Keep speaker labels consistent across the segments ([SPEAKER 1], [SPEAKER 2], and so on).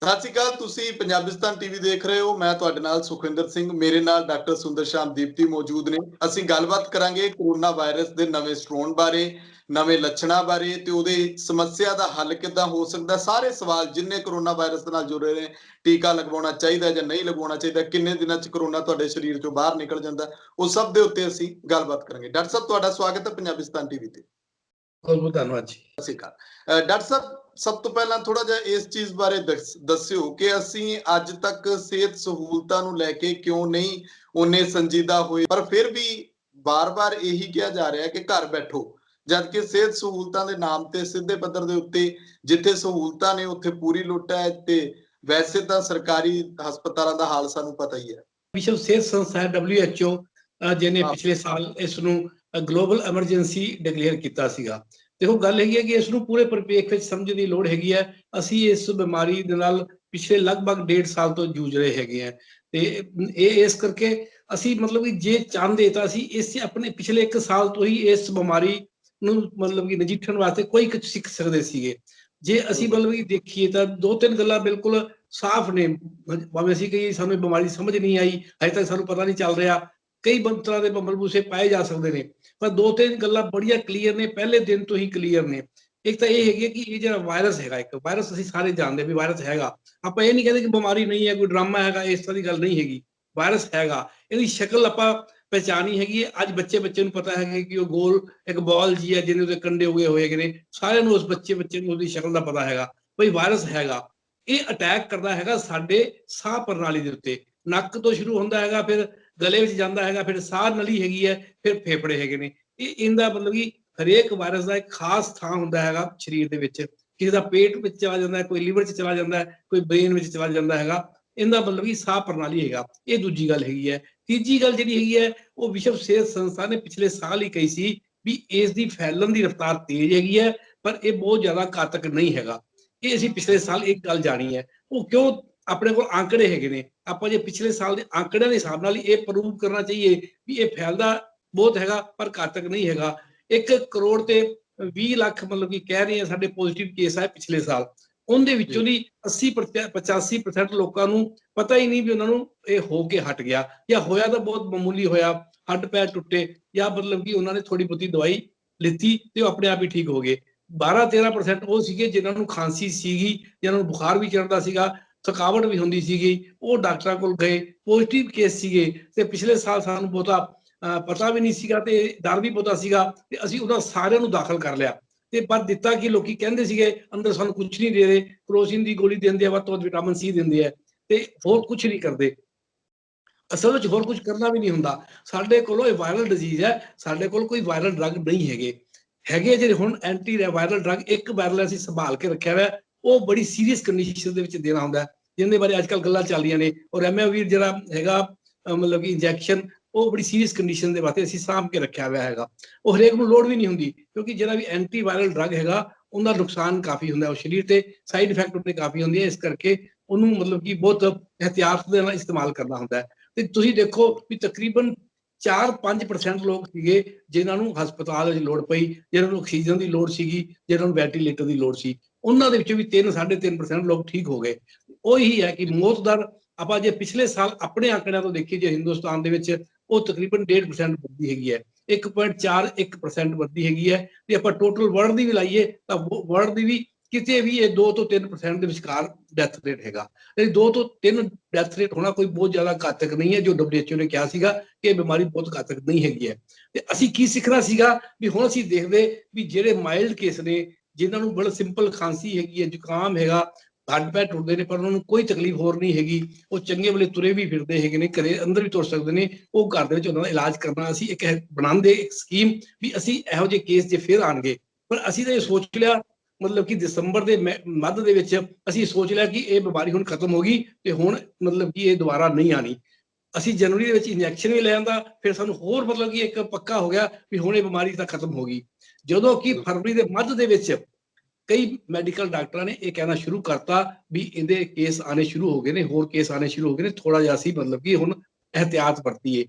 [SPEAKER 1] ਸਤਿ ਸ਼੍ਰੀ ਅਕਾਲ। ਤੁਸੀਂ ਪੰਜਾਬਿਸਤਾਨ ਟੀਵੀ ਦੇਖ ਰਹੇ ਹੋ। ਮੈਂ ਤੁਹਾਡੇ ਨਾਲ ਸੁਖਵਿੰਦਰ ਸਿੰਘ, ਮੇਰੇ ਨਾਲ ਡਾਕਟਰ ਸੁੰਦਰ ਸ਼ਾਮ ਦੀਪਤੀ ਮੌਜੂਦ ਨੇ। ਅਸੀਂ ਗੱਲਬਾਤ ਕਰਾਂਗੇ ਕੋਰੋਨਾ ਵਾਇਰਸ ਦੇ ਨਵੇਂ ਸਟ੍ਰੋਨ ਬਾਰੇ, ਨਵੇਂ ਲੱਛਣਾਂ ਬਾਰੇ ਤੇ ਉਹਦੇ ਸਮੱਸਿਆ ਦਾ ਹੱਲ ਕਿੱਦਾਂ ਹੋ ਸਕਦਾ। ਸਾਰੇ ਸਵਾਲ ਜਿੰਨੇ ਕੋਰੋਨਾ ਵਾਇਰਸ ਦੇ ਨਾਲ ਜੁੜੇ ਨੇ, ਟੀਕਾ ਲਗਵਾਉਣਾ ਚਾਹੀਦਾ ਜਾਂ ਨਹੀਂ ਲਗਵਾਉਣਾ ਚਾਹੀਦਾ, ਕਿੰਨੇ ਦਿਨਾਂ 'ਚ ਕੋਰੋਨਾ ਤੁਹਾਡੇ ਸਰੀਰ 'ਚੋਂ ਬਾਹਰ ਨਿਕਲ ਜਾਂਦਾ, ਉਹ ਸਭ ਦੇ ਉੱਤੇ ਅਸੀਂ ਗੱਲਬਾਤ ਕਰਾਂਗੇ। ਡਾਕਟਰ ਸਾਹਿਬ, ਤੁਹਾਡਾ ਸਵਾਗਤ ਹੈ ਪੰਜਾਬਿਸਤਾਨ ਟੀਵੀ ਤੇ।
[SPEAKER 2] ਬਹੁਤ ਬਹੁਤ ਧੰਨਵਾਦ ਜੀ।
[SPEAKER 1] ਸਤਿ ਸ਼੍ਰੀ ਅਕਾਲ। ਡਾਕਟਰ ਸਾਹਿਬ, ਸਭ ਤੋਂ ਪਹਿਲਾਂ ਥੋੜਾ ਜਿਹਾ ਇਸ ਚੀਜ਼ ਬਾਰੇ ਦੱਸਿਓ ਕਿ ਅਸੀਂ ਅੱਜ ਤੱਕ ਸਿਹਤ ਸਹੂਲਤਾਂ ਨੂੰ ਲੈ ਕੇ ਕਿਉਂ ਨਹੀਂ ਉਨੇ ਸੰਜੀਦਾ ਹੋਏ, ਪਰ ਫਿਰ ਵੀ ਬਾਰ-ਬਾਰ ਇਹੀ ਕਿਹਾ ਜਾ ਰਿਹਾ ਕਿ ਘਰ ਬੈਠੋ, ਜਦਕਿ ਸਿਹਤ ਸਹੂਲਤਾਂ ਦੇ ਨਾਮ ਤੇ ਸਿੱਧੇ ਪੱਧਰ ਦੇ ਉੱਤੇ ਜਿੱਥੇ ਸਹੂਲਤਾਂ ਨੇ ਉੱਥੇ ਪੂਰੀ ਲੁੱਟ ਹੈ। ਤੇ ਵੈਸੇ ਤਾਂ ਸਰਕਾਰੀ ਹਸਪਤਾਲਾਂ ਦਾ ਹਾਲ ਸਾਨੂੰ ਪਤਾ ਹੀ ਹੈ।
[SPEAKER 2] ਵਿਸ਼ਵ ਸਿਹਤ ਸੰਸਥਾ WHO ਜਿਹਨੇ ਪਿਛਲੇ ਸਾਲ ਇਸ ਨੂੰ ਗਲੋਬਲ ਐਮਰਜੈਂਸੀ ਡਿਕਲੇਅਰ ਕੀਤਾ ਸੀਗਾ। ਦੇਖੋ, ਗੱਲ ਹੈਗੀ ਹੈ ਕਿ ਇਸ ਨੂੰ ਪੂਰੇ ਪਰਿਪੇਖ ਵਿੱਚ ਸਮਝਣ ਦੀ ਲੋੜ ਹੈਗੀ ਹੈ। ਅਸੀਂ ਇਸ ਬਿਮਾਰੀ ਦੇ ਨਾਲ ਪਿਛਲੇ ਲਗਭਗ 1.5 ਸਾਲ ਤੋਂ ਜੂਝ ਰਹੇ ਹੈਗੇ ਆ ਤੇ ਇਹ ਇਸ ਕਰਕੇ ਅਸੀਂ ਮਤਲਬ ਕਿ ਜੇ ਚਾਹੁੰਦੇ ਤਾਂ ਅਸੀਂ ਇਸ ਆਪਣੇ ਪਿਛਲੇ 1 ਸਾਲ ਤੋਂ ਹੀ ਇਸ ਬਿਮਾਰੀ ਨੂੰ ਮਤਲਬ ਕਿ ਨਜਿੱਠਣ ਵਾਸਤੇ ਕੋਈ ਕੁਝ ਸਿੱਖ ਸਕਦੇ ਸੀਗੇ। ਜੇ ਅਸੀਂ ਮਤਲਬ ਕਿ ਦੇਖੀਏ ਤਾਂ 2-3 ਗੱਲਾਂ ਬਿਲਕੁਲ ਸਾਫ਼ ਨੇ। ਭਾਵੇਂ ਅਸੀਂ ਕਹੀਏ ਸਾਨੂੰ ਬਿਮਾਰੀ ਸਮਝ ਨਹੀਂ ਆਈ, ਹਜੇ ਤੱਕ ਸਾਨੂੰ ਪਤਾ ਨਹੀਂ ਚੱਲ ਰਿਹਾ, ਕਈ ਤਰ੍ਹਾਂ ਦੇ ਮਲਬੂਸੇ ਪਾਏ ਜਾ ਸਕਦੇ ਨੇ, ਪਰ 2-3 ਗੱਲਾਂ ਬੜੀਆਂ ਕਲੀਅਰ ਨੇ, ਪਹਿਲੇ ਦਿਨ ਤੋਂ ਹੀ ਕਲੀਅਰ ਨੇ। ਇੱਕ ਤਾਂ ਇਹ ਹੈਗੀ ਕਿ ਇਹ ਜਿਹੜਾ ਵਾਇਰਸ ਹੈਗਾ, ਇੱਕ ਵਾਇਰਸ ਅਸੀਂ ਸਾਰੇ ਜਾਣਦੇ ਵੀ ਵਾਇਰਸ ਹੈਗਾ। ਆਪਾਂ ਇਹ ਨਹੀਂ ਕਹਿੰਦੇ ਕਿ ਬਿਮਾਰੀ ਨਹੀਂ ਹੈ, ਕੋਈ ਡਰਾਮਾ ਹੈਗਾ, ਇਸ ਤਰ੍ਹਾਂ ਦੀ ਗੱਲ ਨਹੀਂ ਹੈਗੀ। ਵਾਇਰਸ ਹੈਗਾ, ਇਹਦੀ ਸ਼ਕਲ ਆਪਾਂ ਪਹਿਚਾਨੀ ਹੈਗੀ ਹੈ। ਅੱਜ ਬੱਚੇ ਨੂੰ ਪਤਾ ਹੈਗਾ ਕਿ ਉਹ ਗੋਲ ਇੱਕ ਬਾਲ ਜੀ ਹੈ ਜਿਹਦੇ ਉੱਤੇ ਕੰਡੇ ਉਗੇ ਹੋਏ ਹੈਗੇ ਨੇ। ਸਾਰਿਆਂ ਨੂੰ ਉਸ ਬੱਚੇ ਨੂੰ ਉਹਦੀ ਸ਼ਕਲ ਦਾ ਪਤਾ ਹੈਗਾ ਬਈ ਵਾਇਰਸ ਹੈਗਾ। ਇਹ ਅਟੈਕ ਕਰਦਾ ਹੈਗਾ ਸਾਡੇ ਸਾਹ ਪ੍ਰਣਾਲੀ ਦੇ ਉੱਤੇ। ਨੱਕ ਤੋਂ ਸ਼ੁਰੂ ਹੁੰਦਾ ਹੈਗਾ, ਫਿਰ ਗਲੇ ਵਿੱਚ ਜਾਂਦਾ ਹੈਗਾ, ਫਿਰ ਸਾਹ ਨਲੀ ਹੈਗੀ ਹੈ, ਫਿਰ ਫੇਫੜੇ ਹੈਗੇ ਨੇ। ਇਹਦਾ ਮਤਲਬ ਕਿ ਹਰੇਕ ਵਾਇਰਸ ਦਾ ਇੱਕ ਖਾਸ ਥਾਂ ਹੁੰਦਾ ਹੈਗਾ ਸਰੀਰ ਦੇ ਵਿੱਚ। ਕਿਸੇ ਦਾ ਪੇਟ ਵਿੱਚ ਚਲਾ ਜਾਂਦਾ ਹੈ, ਕੋਈ ਲੀਵਰ 'ਚ ਚਲਾ ਜਾਂਦਾ ਹੈ, ਕੋਈ ਬ੍ਰੇਨ ਵਿੱਚ ਚਲਾ ਜਾਂਦਾ ਹੈਗਾ। ਇਹਦਾ ਮਤਲਬ ਕਿ ਸਾਹ ਪ੍ਰਣਾਲੀ ਹੈਗਾ। ਇਹ ਦੂਜੀ ਗੱਲ ਹੈਗੀ ਹੈ। ਤੀਜੀ ਗੱਲ ਜਿਹੜੀ ਹੈਗੀ ਹੈ, ਉਹ ਵਿਸ਼ਵ ਸਿਹਤ ਸੰਸਥਾ ਨੇ ਪਿਛਲੇ ਸਾਲ ਹੀ ਕਹੀ ਸੀ ਵੀ ਇਸ ਦੀ ਫੈਲਣ ਦੀ ਰਫ਼ਤਾਰ ਤੇਜ਼ ਹੈਗੀ ਹੈ, ਪਰ ਇਹ ਬਹੁਤ ਜ਼ਿਆਦਾ ਘਾਤਕ ਨਹੀਂ ਹੈਗਾ। ਇਹ ਅਸੀਂ ਪਿਛਲੇ ਸਾਲ ਇੱਕ ਗੱਲ ਜਾਣੀ ਹੈ। ਉਹ ਕਿਉਂ? ਆਪਣੇ ਕੋਲ ਆંકੜੇ ਹੈਗੇ ਨੇ। ਆਪਾਂ ਜੇ ਪਿਛਲੇ ਸਾਲ ਦੇ ਆંકੜਿਆਂ ਦੇ ਹਿਸਾਬ ਨਾਲ ਇਹ ਪ੍ਰੂਵ ਕਰਨਾ ਚਾਹੀਏ ਵੀ ਇਹ ਫੈਲਦਾ ਬਹੁਤ ਹੈਗਾ ਪਰ ਘਾਤਕ ਨਹੀਂ ਹੈਗਾ। 1 ਕਰੋੜ ਤੇ 20 ਲੱਖ ਮਤਲਬ ਕਿ ਕਹਿ ਰਹੇ ਆ ਸਾਡੇ ਪੋਜ਼ਿਟਿਵ ਕੇਸ ਆਏ ਪਿਛਲੇ ਸਾਲ। ਉਹਦੇ ਵਿੱਚੋਂ ਦੀ 80-85% ਲੋਕਾਂ ਨੂੰ ਪਤਾ ਹੀ ਨਹੀਂ ਵੀ ਉਹਨਾਂ ਨੂੰ ਇਹ ਹੋ ਕੇ ਹਟ ਗਿਆ, ਜਾਂ ਹੋਇਆ ਤਾਂ ਬਹੁਤ ਮਾਮੂਲੀ ਹੋਇਆ, ਹੱਡ ਪੈਰ ਟੁੱਟੇ, ਜਾਂ ਮਤਲਬ ਕਿ ਉਹਨਾਂ ਨੇ ਥੋੜੀ ਬਹੁਤੀ ਦਵਾਈ ਲਿੱਤੀ ਤੇ ਉਹ ਆਪਣੇ ਆਪ ਹੀ ਠੀਕ ਹੋ ਗਏ। 12-13% ਉਹ ਸੀਗੇ ਜਿਨ੍ਹਾਂ ਨੂੰ ਖਾਂਸੀ ਸੀਗੀ, ਜਿਨ੍ਹਾਂ ਨੂੰ ਬੁਖਾਰ ਵੀ ਚੜ੍ਹਦਾ ਸੀਗਾ, ਥਕਾਵਟ ਵੀ ਹੁੰਦੀ ਸੀਗੀ, ਉਹ ਡਾਕਟਰਾਂ ਕੋਲ ਗਏ, ਪੋਜ਼ਿਟਿਵ ਕੇਸ ਸੀਗੇ। ਤੇ ਪਿਛਲੇ ਸਾਲ ਸਾਨੂੰ ਬਹੁਤਾ ਪਤਾ ਵੀ ਨਹੀਂ ਸੀਗਾ ਤੇ ਡਰ ਵੀ ਬਹੁਤਾ ਸੀਗਾ ਤੇ ਅਸੀਂ ਉਹਨਾਂ ਸਾਰਿਆਂ ਨੂੰ ਦਾਖਲ ਕਰ ਲਿਆ। ਤੇ ਪਰ ਦਿੱਤਾ ਕਿ ਲੋਕੀ ਕਹਿੰਦੇ ਸੀਗੇ ਅੰਦਰ ਸਾਨੂੰ ਕੁਝ ਨਹੀਂ ਦੇ ਰਹੇ, ਕਰੋਸਿਨ ਦੀ ਗੋਲੀ ਦਿੰਦੇ ਆ, ਵੱਧ ਤੋਂ ਵੱਧ ਵਿਟਾਮਿਨ ਸੀ ਦਿੰਦੇ ਆ ਤੇ ਹੋਰ ਕੁਝ ਨਹੀਂ ਕਰਦੇ। ਅਸਲ ਵਿੱਚ ਹੋਰ ਕੁਝ ਕਰਨਾ ਵੀ ਨਹੀਂ ਹੁੰਦਾ। ਸਾਡੇ ਕੋਲ ਇਹ ਵਾਇਰਲ ਡਿਜ਼ੀਜ਼ ਹੈ, ਸਾਡੇ ਕੋਲ ਕੋਈ ਵਾਇਰਲ ਡਰੱਗ ਨਹੀਂ ਹੈਗੇ। ਜਿਹੜੇ ਹੁਣ ਐਂਟੀ ਵਾਇਰਲ ਡਰੱਗ ਇੱਕ ਵਾਇਰਲ ਅਸੀਂ ਸੰਭਾਲ ਕੇ ਰੱਖਿਆ ਹੋਇਆ, ਉਹ ਬੜੀ ਸੀਰੀਅਸ ਕੰਡੀਸ਼ਨ ਦੇ ਵਿੱਚ ਦੇਣਾ ਹੁੰਦਾ, ਜਿਹਦੇ ਬਾਰੇ ਅੱਜ ਕੱਲ੍ਹ ਗੱਲਾਂ ਚੱਲ ਰਹੀਆਂ ਨੇ। ਔਰ ਰੈਮਡੇਸਿਵਿਰ ਜਿਹੜਾ ਹੈਗਾ ਮਤਲਬ ਕਿ ਇੰਜੈਕਸ਼ਨ, ਉਹ ਬੜੀ ਸੀਰੀਅਸ ਕੰਡੀਸ਼ਨ ਦੇ ਵਾਸਤੇ ਅਸੀਂ ਸਾਂਭ ਕੇ ਰੱਖਿਆ ਹੋਇਆ ਹੈਗਾ। ਉਹ ਹਰੇਕ ਨੂੰ ਲੋੜ ਵੀ ਨਹੀਂ ਹੁੰਦੀ, ਕਿਉਂਕਿ ਜਿਹੜਾ ਵੀ ਐਂਟੀ ਵਾਇਰਲ ਡਰੱਗ ਹੈਗਾ ਉਹਦਾ ਨੁਕਸਾਨ ਕਾਫੀ ਹੁੰਦਾ, ਉਹ ਸਰੀਰ ਤੇ ਸਾਈਡ ਇਫੈਕਟ ਉਹਦੇ ਕਾਫੀ ਹੁੰਦੇ ਆ। ਇਸ ਕਰਕੇ ਉਹਨੂੰ ਮਤਲਬ ਕਿ ਬਹੁਤ ਇਹਤਿਆਤ ਦੇ ਨਾਲ ਇਸਤੇਮਾਲ ਕਰਨਾ ਹੁੰਦਾ ਹੈ। ਤੇ ਤੁਸੀਂ ਦੇਖੋ ਵੀ ਤਕਰੀਬਨ 4-5% ਲੋਕ ਸੀਗੇ ਜਿਨ੍ਹਾਂ ਨੂੰ ਹਸਪਤਾਲ ਵਿੱਚ ਲੋੜ ਪਈ, ਜਿਨ੍ਹਾਂ ਨੂੰ ਆਕਸੀਜਨ ਦੀ ਲੋੜ ਸੀਗੀ, ਜਿਨ੍ਹਾਂ ਨੂੰ ਵੈਂਟੀਲੇਟਰ ਦੀ ਲੋੜ ਸੀ। ਉਹਨਾਂ ਦੇ ਵਿੱਚੋਂ ਵੀ 3-3.5% ਲੋਕ ਠੀਕ ਹੋ ਗਏ। ਉਹੀ ਹੈ ਕਿ ਮੌਤ ਦਰ ਆਪਾਂ ਜੇ ਪਿਛਲੇ ਸਾਲ ਆਪਣੇ ਆંકੜਿਆਂ ਤੋਂ ਦੇਖੀਏ, ਜੇ ਹਿੰਦੁਸਤਾਨ ਦੇ ਵਿੱਚ ਉਹ ਤਕਰੀਬਨ 1.5% ਵੱਧਦੀ ਹੈਗੀ ਹੈ, 1.41% ਵੱਧਦੀ ਹੈਗੀ ਹੈ। ਤੇ ਆਪਾਂ ਟੋਟਲ ਵਰਲਡ ਦੀ ਵੀ ਲਾਈਏ ਤਾਂ ਵਰਲਡ ਦੀ ਵੀ ਕਿਤੇ ਵੀ ਇਹ 2-3% ਦੇ ਵਿਚਕਾਰ ਡੈਥ ਰੇਟ ਹੈਗਾ। 2-3 ਡੈਥ ਰੇਟ ਹੋਣਾ ਕੋਈ ਬਹੁਤ ਜ਼ਿਆਦਾ ਘਾਤਕ ਨਹੀਂ ਹੈ। ਜੋ WHO ਨੇ ਕਿਹਾ ਸੀਗਾ ਕਿ ਇਹ ਬਿਮਾਰੀ ਬਹੁਤ ਘਾਤਕ ਨਹੀਂ ਹੈਗੀ ਹੈ। ਤੇ ਅਸੀਂ ਕੀ ਸਿੱਖਣਾ ਸੀਗਾ ਵੀ ਹੁਣ ਅਸੀਂ ਦੇਖਦੇ ਵੀ ਜਿਹੜੇ ਮਾਈਲਡ ਕੇਸ ਨੇ, ਜਿਨ੍ਹਾਂ ਨੂੰ ਬੜਾ ਸਿੰਪਲ ਖਾਂਸੀ ਹੈਗੀ ਹੈ, ਜ਼ੁਕਾਮ ਹੈਗਾ, ਹੱਡ ਪੈਰ ਟੁੱਟਦੇ ਨੇ ਪਰ ਉਹਨਾਂ ਨੂੰ ਕੋਈ ਤਕਲੀਫ ਹੋਰ ਨਹੀਂ ਹੈਗੀ, ਉਹ ਚੰਗੇ ਵੇਲੇ ਤੁਰੇ ਵੀ ਫਿਰਦੇ ਹੈਗੇ ਨੇ, ਘਰੇ ਅੰਦਰ ਵੀ ਤੁਰ ਸਕਦੇ ਨੇ, ਉਹ ਘਰ ਦੇ ਵਿੱਚ ਉਹਨਾਂ ਦਾ ਇਲਾਜ ਕਰਨਾ ਅਸੀਂ ਇੱਕ ਬਣਾਉਂਦੇ ਇੱਕ ਸਕੀਮ ਵੀ ਅਸੀਂ ਇਹੋ ਜਿਹੇ ਕੇਸ ਜੇ ਫਿਰ ਆਉਣਗੇ। ਪਰ ਅਸੀਂ ਤਾਂ ਇਹ ਸੋਚ ਲਿਆ ਮਤਲਬ ਕਿ ਦਸੰਬਰ ਦੇ ਮੱਧ ਦੇ ਵਿੱਚ ਅਸੀਂ ਸੋਚ ਲਿਆ ਕਿ ਇਹ ਬਿਮਾਰੀ ਹੁਣ ਖਤਮ ਹੋ ਗਈ ਤੇ ਹੁਣ ਮਤਲਬ ਕਿ ਇਹ ਦੁਬਾਰਾ ਨਹੀਂ ਆਣੀ। ਅਸੀਂ ਜਨਵਰੀ ਦੇ ਵਿੱਚ ਇੰਜੈਕਸ਼ਨ ਵੀ ਲੈ ਆਂਦਾ, ਫਿਰ ਸਾਨੂੰ ਹੋਰ ਮਤਲਬ ਕਿ ਇੱਕ ਪੱਕਾ ਹੋ ਗਿਆ ਵੀ ਹੁਣ ਇਹ ਬਿਮਾਰੀ ਤਾਂ ਖਤਮ ਹੋ ਗਈ। ਜਦੋਂ ਕਿ ਫਰਵਰੀ ਦੇ ਮੱਧ ਦੇ ਵਿੱਚ ਕਈ ਮੈਡੀਕਲ ਡਾਕਟਰਾਂ ਨੇ ਇਹ ਕਹਿਣਾ ਸ਼ੁਰੂ ਕਰਤਾ ਵੀ ਇਹਦੇ ਕੇਸ ਆਣੇ ਸ਼ੁਰੂ ਹੋ ਗਏ ਨੇ, ਹੋਰ ਕੇਸ ਆਣੇ ਸ਼ੁਰੂ ਹੋ ਗਏ ਨੇ, ਥੋੜਾ ਜਿਹਾ ਅਸੀਂ ਮਤਲਬ ਕਿ ਹੁਣ ਇਹਤਿਆਤ ਵਰਤੀਏ।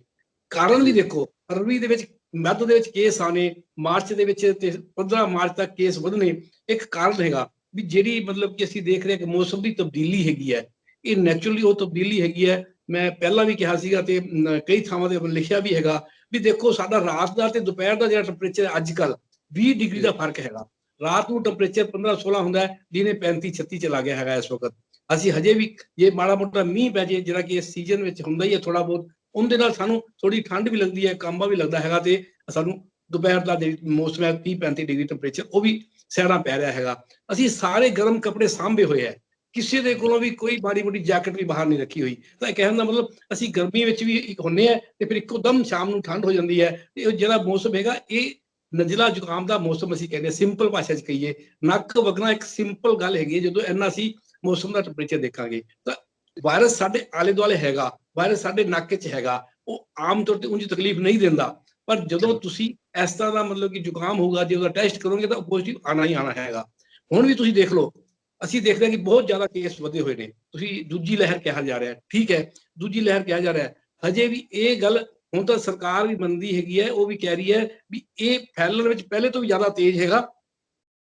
[SPEAKER 2] ਕਾਰਨ ਵੀ ਦੇਖੋ, ਫਰਵਰੀ ਦੇ ਵਿੱਚ ਮੱਧ ਦੇ ਵਿੱਚ ਕੇਸ ਆਣੇ, ਮਾਰਚ ਦੇ ਵਿੱਚ ਤੇ 15 ਮਾਰਚ ਤੱਕ ਕੇਸ ਵਧਣੇ, ਇੱਕ ਕਾਰਨ ਹੈਗਾ ਵੀ ਜਿਹੜੀ ਮਤਲਬ ਕਿ ਅਸੀਂ ਦੇਖ ਰਹੇ ਕਿ ਮੌਸਮ ਦੀ ਤਬਦੀਲੀ ਹੈਗੀ ਹੈ, ਇਹ ਨੈਚੁਰਲੀ ਉਹ ਤਬਦੀਲੀ ਹੈਗੀ ਹੈ। ਮੈਂ ਪਹਿਲਾਂ ਵੀ ਕਿਹਾ ਸੀਗਾ ਤੇ ਕਈ ਥਾਵਾਂ ਤੇ ਲਿਖਿਆ ਵੀ ਹੈਗਾ ਵੀ ਦੇਖੋ ਸਾਡਾ ਰਾਤ ਦਾ ਤੇ ਦੁਪਹਿਰ ਦਾ ਜਿਹੜਾ ਟੈਂਪਰੇਚਰ ਅੱਜ ਕੱਲ੍ਹ 20 ਡਿਗਰੀ ਦਾ ਫਰਕ ਹੈਗਾ। ਰਾਤ ਨੂੰ ਟੈਂਪਰੇਚਰ 15-16 ਹੁੰਦਾ ਹੈ, ਦਿਨੇ 35-36 ਚਲਾ ਗਿਆ ਹੈਗਾ ਇਸ ਵਕਤ। ਅਸੀਂ ਹਜੇ ਵੀ ਜੇ ਮਾੜਾ ਮੋਟਾ ਮੀਂਹ ਪੈ ਜੇ, ਜਿਹੜਾ ਕਿ ਇਸ ਸੀਜ਼ਨ ਵਿੱਚ ਹੁੰਦਾ ਹੀ ਹੈ ਥੋੜਾ ਬਹੁਤ, ਉਹਦੇ ਨਾਲ ਸਾਨੂੰ ਥੋੜੀ ਠੰਡ ਵੀ ਲੱਗਦੀ ਹੈ, ਕਾਂਬਾ ਵੀ ਲੱਗਦਾ ਹੈਗਾ, ਤੇ ਸਾਨੂੰ ਦੁਪਹਿਰ ਦਾ ਜਿਹੜੀ ਮੌਸਮ ਹੈ 30-35 ਡਿਗਰੀ ਟੈਂਪਰੇਚਰ ਉਹ ਵੀ ਸਹਿਣਾ ਪੈ ਰਿਹਾ ਹੈਗਾ। ਅਸੀਂ ਸਾਰੇ ਗਰਮ ਕੱਪੜੇ ਸਾਂਭੇ ਹੋਏ ਹੈ, ਕਿਸੇ ਦੇ ਕੋਲੋਂ ਵੀ ਕੋਈ ਮਾੜੀ ਮੋਟੀ ਜੈਕਟ ਵੀ ਬਾਹਰ ਨਹੀਂ ਰੱਖੀ ਹੋਈ। ਤਾਂ ਕਹਿਣ ਦਾ ਮਤਲਬ ਅਸੀਂ ਗਰਮੀ ਵਿੱਚ ਵੀ ਹੁੰਦੇ ਆ ਤੇ ਫਿਰ ਇੱਕੋ ਦਮ ਸ਼ਾਮ ਨੂੰ ਠੰਡ ਹੋ ਜਾਂਦੀ ਹੈ। ਤੇ ਉਹ ਜਿਹੜਾ ਮੌਸਮ ਹੈਗਾ ਇਹ ਨਜ਼ਲਾ ਜ਼ੁਕਾਮ ਦਾ ਮੌਸਮ ਅਸੀਂ ਕਹਿੰਦੇ, ਸਿੰਪਲ ਭਾਸ਼ਾ 'ਚ ਕਹੀਏ ਨੱਕ ਵਗਣਾ ਇੱਕ ਸਿੰਪਲ ਗੱਲ ਹੈਗੀ ਹੈ। ਜਦੋਂ ਇੰਨਾ ਅਸੀਂ ਮੌਸਮ ਦਾ ਟੈਂਪਰੇਚਰ ਦੇਖਾਂਗੇ ਤਾਂ ਵਾਇਰਸ ਸਾਡੇ ਆਲੇ ਦੁਆਲੇ ਹੈਗਾ, ਵਾਇਰਸ ਸਾਡੇ ਨੱਕ 'ਚ ਹੈਗਾ, ਉਹ ਆਮ ਤੌਰ ਤੇ ਉਂਝ ਤਕਲੀਫ ਨਹੀਂ ਦਿੰਦਾ। ਪਰ ਜਦੋਂ ਤੁਸੀਂ ਇਸ ਤਰ੍ਹਾਂ ਦਾ ਮਤਲਬ ਕਿ ਜ਼ੁਕਾਮ ਹੋਊਗਾ, ਜੇ ਉਹਦਾ ਟੈਸਟ ਕਰੋਗੇ ਤਾਂ ਪੋਜ਼ਿਟਿਵ ਆਣਾ ਹੀ ਆਣਾ ਹੈਗਾ। ਹੁਣ ਵੀ ਤੁਸੀਂ ਦੇਖ ਲਓ, ਅਸੀਂ ਦੇਖਦੇ ਹਾਂ ਕਿ ਬਹੁਤ ਜ਼ਿਆਦਾ ਕੇਸ ਵਧੇ ਹੋਏ ਨੇ। ਤੁਸੀਂ ਦੂਜੀ ਲਹਿਰ ਕਿਹਾ ਜਾ ਰਿਹਾ, ਠੀਕ ਹੈ, ਦੂਜੀ ਲਹਿਰ ਕਿਹਾ ਜਾ ਰਿਹਾ, ਹਜੇ ਵੀ ਇਹ ਗੱਲ ਹੁਣ ਤਾਂ ਸਰਕਾਰ ਵੀ ਮੰਨਦੀ ਹੈਗੀ ਹੈ, ਉਹ ਵੀ ਕਹਿ ਰਹੀ ਹੈ ਵੀ ਇਹ ਫੈਲਣ ਵਿੱਚ ਪਹਿਲੇ ਤੋਂ ਵੀ ਜ਼ਿਆਦਾ ਤੇਜ਼ ਹੈਗਾ,